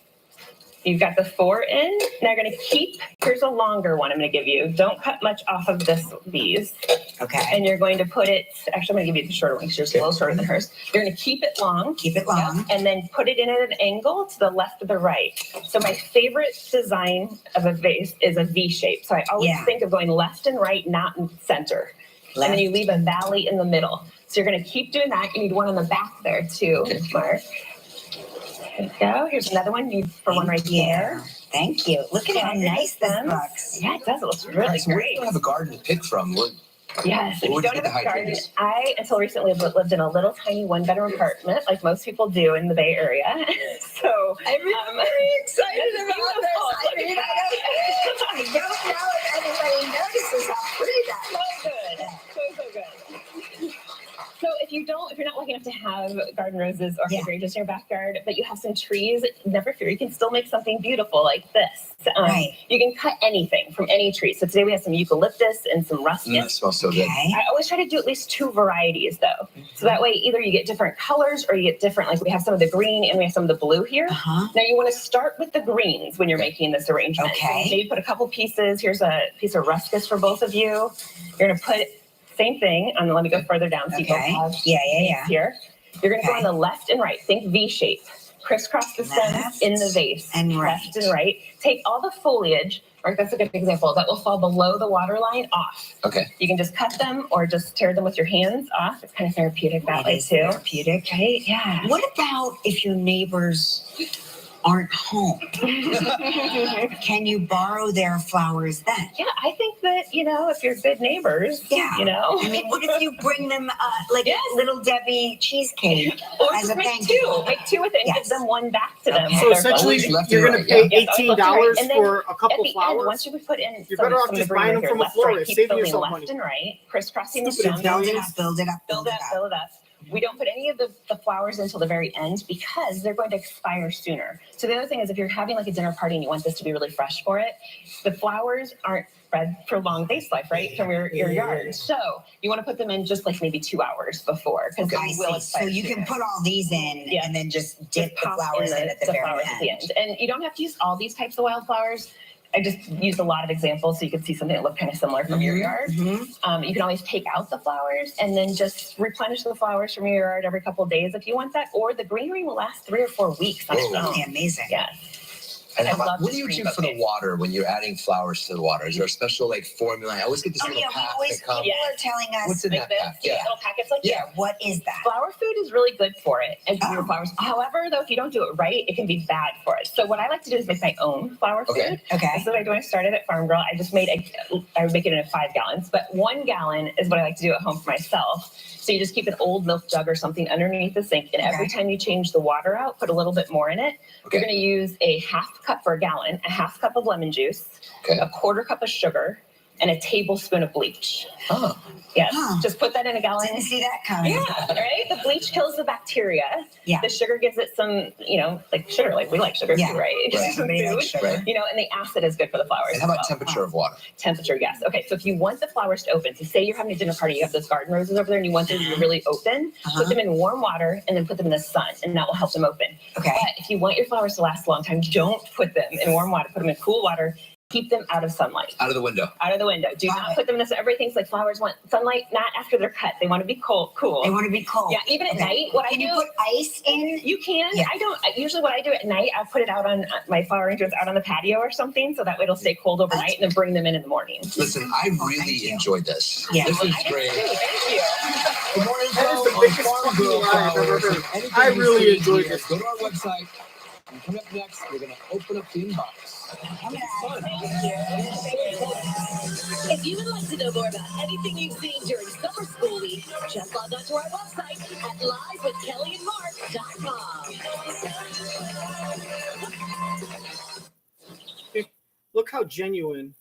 you've got the 4 in. Now you're going to keep. Here's a longer one. I'm going to give you. Don't cut much off of these. Okay. And you're going to put it. Actually, I'm going to give you the shorter one because yours is a little shorter than hers. You're going to keep it long. Keep it long. Yep, and then put it in at an angle to the left or the right. So my favorite design of a vase is a V shape. So I always Yeah. think of going left and right, not in center. And then you leave a valley in the middle. So you're going to keep doing that. You need one on the back there too, Mark. There you go. Here's another one. You need for one right there. Thank you. Look at how nice this Awesome. looks. Yeah, it does. It looks All really right, so we great. don't have a garden to pick from. Yes, if you Where'd you don't get have a the garden, hydrangeas? I, until recently, lived in a little tiny 1-bedroom apartment, like most people do in the Bay Area. So I'm very excited it's about beautiful. this. I Look mean, at I don't know if anybody notices how pretty that So good. So good. So if you're not lucky enough to have garden roses or Yeah. hydrangeas in your backyard, but you have some trees, never fear, you can still make something beautiful like this. Right. You can cut anything from any tree. So today we have some eucalyptus and some ruscus. It smells so good. Okay. I always try to do at least 2 varieties though. So that way either you get different colors or you get different, like we have some of the green and we have some of the blue here. Uh-huh. Now you want to start with the greens when you're making this arrangement. Okay. So maybe put a couple pieces. Here's a piece of ruscus for both of you. You're going to put same thing on. Let me go further down so you both Okay. have Yeah. here. You're going to go Okay. on the left and right. Think V shape. Crisscross the stems Left in the vase. and Left right. and right. Take all the foliage, or that's a good example, that will fall below the water line off. Okay. You can just cut them or just tear them with your hands off. It's kind of therapeutic that It way is too. therapeutic. Right? Yeah. What about if your neighbors aren't home? Can you borrow their flowers then? Yeah, I think that, if you're good neighbors, Yeah. I mean, what if you bring them like Yes. Little Debbie cheesecake or as just a make thank 2. you? Make 2 with it and Yes. give them one back to them. Okay. So They're essentially, Always left you're and going to right, pay Yes, always $18 left and right. And then for a at couple the flowers. end, once you put in You're some, better off some of just the green buying right them here, from a left, right, florist, keep saving building yourself left money. and right, crisscrossing the Stupid stems. Italians. Build it up. Build it up. We don't put any of the flowers until the very end because they're going to expire sooner. So the other thing is if you're having like a dinner party and you want this to be really fresh for it, the flowers aren't bred for long vase life, right? From your yard. So you want to put them in just like maybe 2 hours before because I they will see. So expire you sooner. can put all these in and then just dip the flowers in at the very end. And you don't have to use all these types of wildflowers. I just used a lot of examples so you could see something that looked kind of similar from your yard. You can always take out the flowers and then just replenish the flowers from your yard every couple of days if you want that. Or the greenery will last 3 or 4 weeks. That's really amazing. Yeah. And I how about, love what this do you green do for the bouquet. water when you're adding flowers to the water? Is there a special like formula? I always get this little pack that comes. People are telling us. What's in Like that this, pack? Yeah. little packets like Yeah, what is that? Flower food is really good for it and for your flowers. However, though, if you don't do it right, it can be bad for it. So what I like to do is make my own flower food. Okay. Okay. This is what I do when I started at Farm Girl. I just made I would make it in 5 gallons, but 1 gallon is what I like to do at home for myself. So you just keep an old milk jug or something underneath the sink, and every time you change the water out, put a little bit more in it. Okay. You're going to use a half cup for a gallon, a half cup of lemon juice, Okay. a quarter cup of sugar, and a tablespoon of bleach. Oh. Yes, Huh. just put that in a gallon. Didn't see that coming. Yeah, right? The bleach kills the bacteria. Yeah. The sugar gives it some, like sugar, like we like sugar Yeah. too, right? Right. Everybody likes Food. sugar. Right. And the acid is good for the flowers. And how as about well. temperature of water? Temperature, yes. Okay, so if you want the flowers to open, so say you're having a dinner party, you have those garden roses over there and you want them to be really open, put them in warm water and then put them in the sun and that will help them open. Okay. But if you want your flowers to last a long time, don't put them in warm water, put them in cool water. Keep them out of sunlight. Out of the window. Out of the window. Do not put them in this. Everybody thinks like flowers want sunlight, not after they're cut. They want to be cool. They want to be cold. Yeah, even at night, what Can I do. you put ice in? You can. Yeah. I don't. Usually, what I do at night, I put it out on my flower arrangements out on the patio or something, so that way it'll stay cold overnight, and then bring them in the morning. Listen, I thank really you. enjoyed this. Yeah. This is I did great. too. Thank you. Good morning, That is the Joe. biggest On Farm fucking Girl lie I've ever Flowers. heard. Anything I you really see enjoyed here, this. Go to our website. And coming up next, we're going to open up the inbox. If you would like to know more about anything you've seen during summer school week, just log on to our website at livewithkellyandmark.com. Look how genuine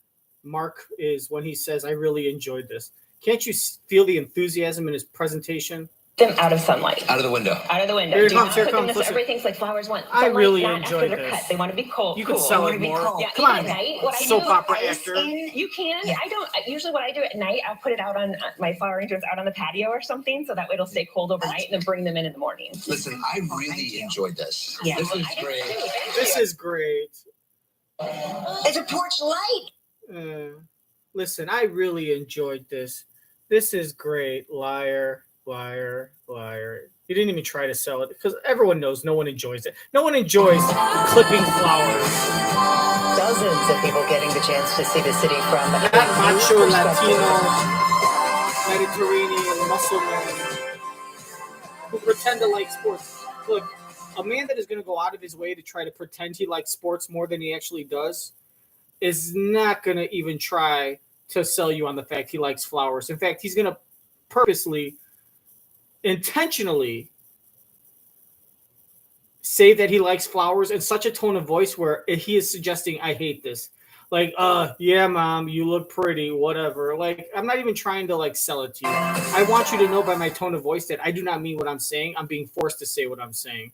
Mark is when he says, I really enjoyed this. Can't you feel the enthusiasm in his presentation? Them out of sunlight. Out of the window. Out of the window. Here Do comes, not here put them in comes, this. listen. Everybody thinks like flowers want I sunlight, really not enjoyed after they're this. cut. They want to be cold. You cool. could sell They it wanna be more. cold. Yeah, Come even on. at night, what I Soap do. opera ice actor. in? You can. Yeah. I don't. Usually, what I do at night, I put it out on my flower arrangements out on the patio or something, so that way it'll stay cold overnight, and then bring them in the morning. Listen, I thank really you. enjoyed this. Yeah. This is I did great. too. Thank This you. is great. It's a porch light. Listen, I really enjoyed this. This is great. Liar, liar, liar. You didn't even try to sell it because everyone knows no one enjoys it. No one enjoys clipping flowers. Dozens of people getting the chance to see the city from a That new macho perspective. Latino Mediterranean muscle man who pretend to like sports. Look, a man that is going to go out of his way to try to pretend he likes sports more than he actually does is not going to even try to sell you on the fact he likes flowers. In fact, he's going to purposely, intentionally say that he likes flowers in such a tone of voice where he is suggesting, I hate this. Like, yeah, mom, you look pretty, whatever. Like, I'm not even trying to like sell it to you. I want you to know by my tone of voice that I do not mean what I'm saying. I'm being forced to say what I'm saying.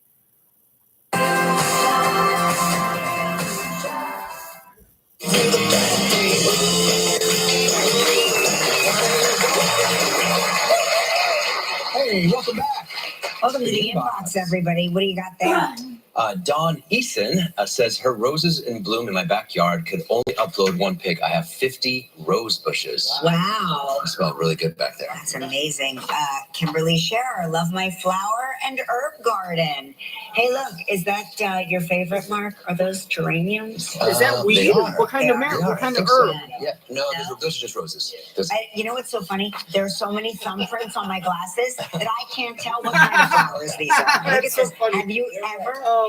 Hey, welcome back. Welcome to the inbox, everybody. What do you got there? Dawn Eason says her roses in bloom in my backyard could only upload one pic. I have 50 rose bushes. Wow. They smell really good back there. That's amazing. Kimberly Scherer, love my flower and herb garden. Hey, look, is that your favorite, Mark? Are those geraniums? Is that They weed? are. What kind of They are. what kind of I think so. herb? Yeah, no, those are just roses. You know what's so funny? There are so many thumbprints on my glasses that I can't tell what kind of flowers these are. Look at That's so this. funny. Have you ever? Oh,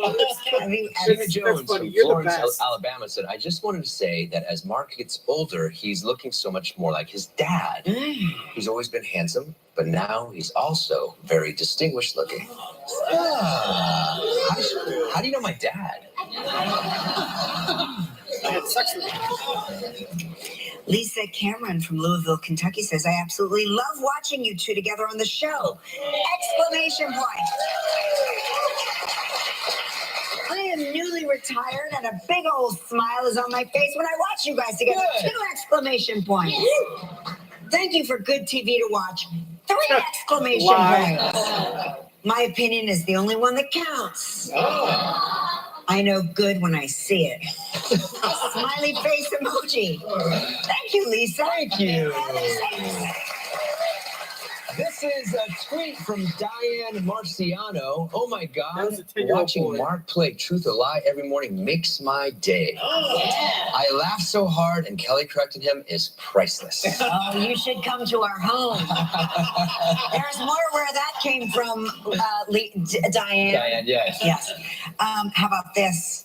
Have you Sarah ever? Jones funny. from You're the Florence, best. Alabama said, I just wanted to say that as Mark gets older, he's looking so much more like his dad. He's always been handsome, but now he's also very distinguished looking. How do you know my dad? I had sex with him. Lisa Cameron from Louisville, Kentucky says, I absolutely love watching you two together on the show. Exclamation point. I am newly retired and a big old smile is on my face when I watch you guys together. Good. 2 exclamation points. Thank you for good TV to watch. 3 exclamation points. My opinion is the only one that counts. I know good when I see it. Smiley face emoji. Thank you, Lisa. Thank you. This is a tweet from Diane Marciano. Oh my That God. was a 10-year-old Watching boy. Mark play Truth or Lie every morning makes my day. I laugh so hard, and Kelly correcting him is priceless. Oh, you should come to our home. There's more where that came from, Diane. Diane, yes. Yes. How about this?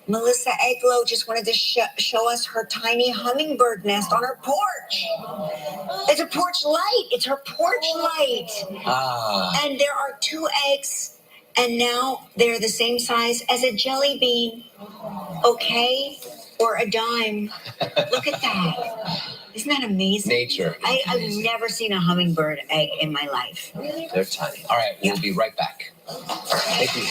Melissa Eglow just wanted to show us her tiny hummingbird nest on her porch. It's a porch light. It's her porch light. Ah. And there are 2 eggs, and now they're the same size as a jelly bean. Okay? Or a dime. Look at that. Isn't that amazing? Nature. I've never seen a hummingbird egg in my life. They're tiny. All right, we'll be right back. Thank you.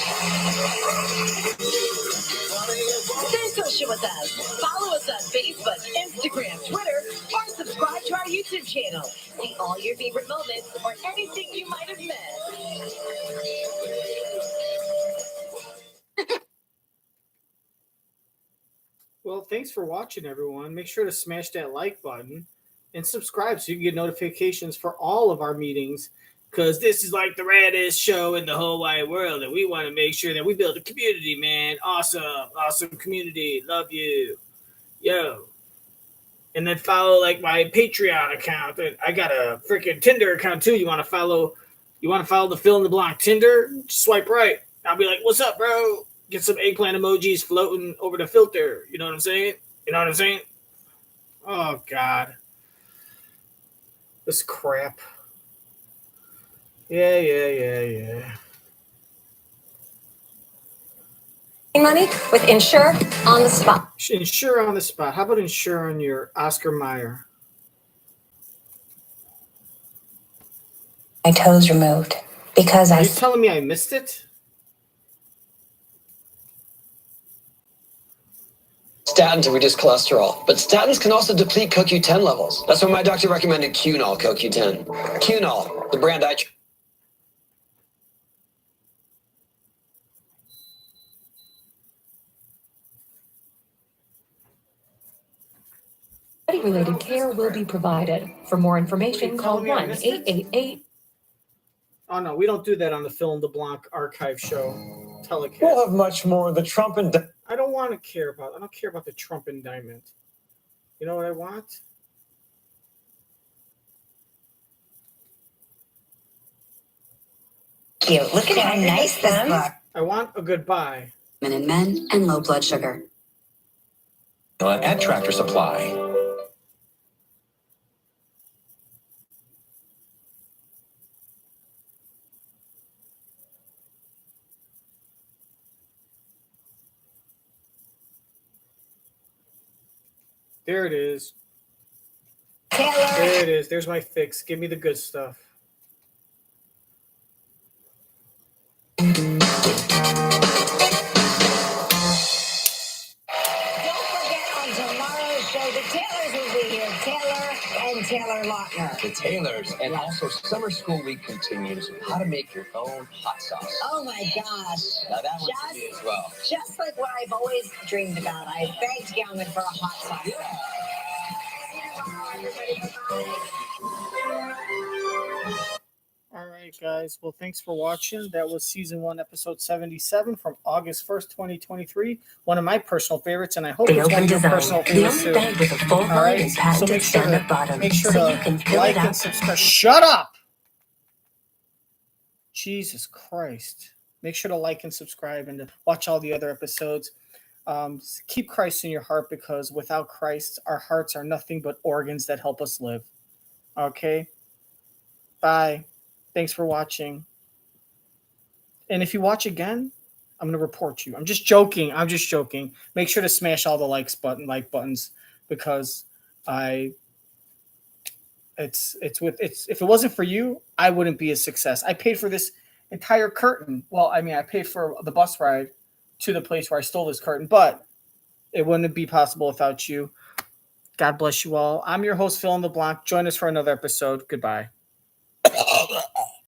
Stay social with us. Follow us on Facebook, Instagram, Twitter, or subscribe to our YouTube channel. See all your favorite moments or anything you might have missed. Well, thanks for watching, everyone. Make sure to smash that like button and subscribe so you can get notifications for all of our meetings, because this is like the raddest show in the whole wide world, and we want to make sure that we build a community, man. Awesome community. Love you. Yo. And then follow like my Patreon account. I got a freaking Tinder account too. You want to follow the Fill in the Block Tinder? Just swipe right. I'll be like, what's up, bro? Get some eggplant emojis floating over the filter. You know what I'm saying? Oh, God. This crap. Yeah. Money with Insure on the spot. Insure on the spot. How about insuring your Oscar Mayer? My toes removed because Are you telling me I missed it? Statins to reduce cholesterol, but statins can also deplete CoQ10 levels. That's why my doctor recommended Cunol CoQ10. Cunol, the brand I Related care will be provided. For more information, call 1-888. Oh, no, we don't do that on the Fill in the Block archive show telecast. We'll have much more of the Trump and I don't care about the Trump indictment. You know what I want? Cute. Look at how nice this book. I want a goodbye. In men and low blood sugar. At Tractor Supply. There it is. Taylor. There it is. There's my fix. Give me the good stuff. Don't forget on tomorrow's show, the Taylors will be here. Taylor and Taylor Lautner. The Taylors, and also Summer School Week continues. How to make your own hot sauce. Oh my gosh. Now that one's to me as well. Just like what I've always dreamed about. I begged Gelman for a hot sauce. All right, guys. Well, thanks for watching. That was season 1, episode 77 from August 1st, 2023. One of my personal favorites, and I hope The it's one open of your design, personal the favorites only too. bag with a full All line right, and so patented make sure stand-up to bottom, make sure so to you can fill like it up. and subscribe. Shut up! Jesus Christ! Make sure to like and subscribe and to watch all the other episodes. Keep Christ in your heart, because without Christ, our hearts are nothing but organs that help us live. Okay? Bye. Thanks for watching. And if you watch again, I'm going to report you. I'm just joking. Make sure to smash all the like buttons because if it wasn't for you, I wouldn't be a success. I paid for this entire curtain. Well, I mean, I paid for the bus ride to the place where I stole this curtain, but it wouldn't be possible without you. God bless you all. I'm your host, Phil in the Block. Join us for another episode. Goodbye.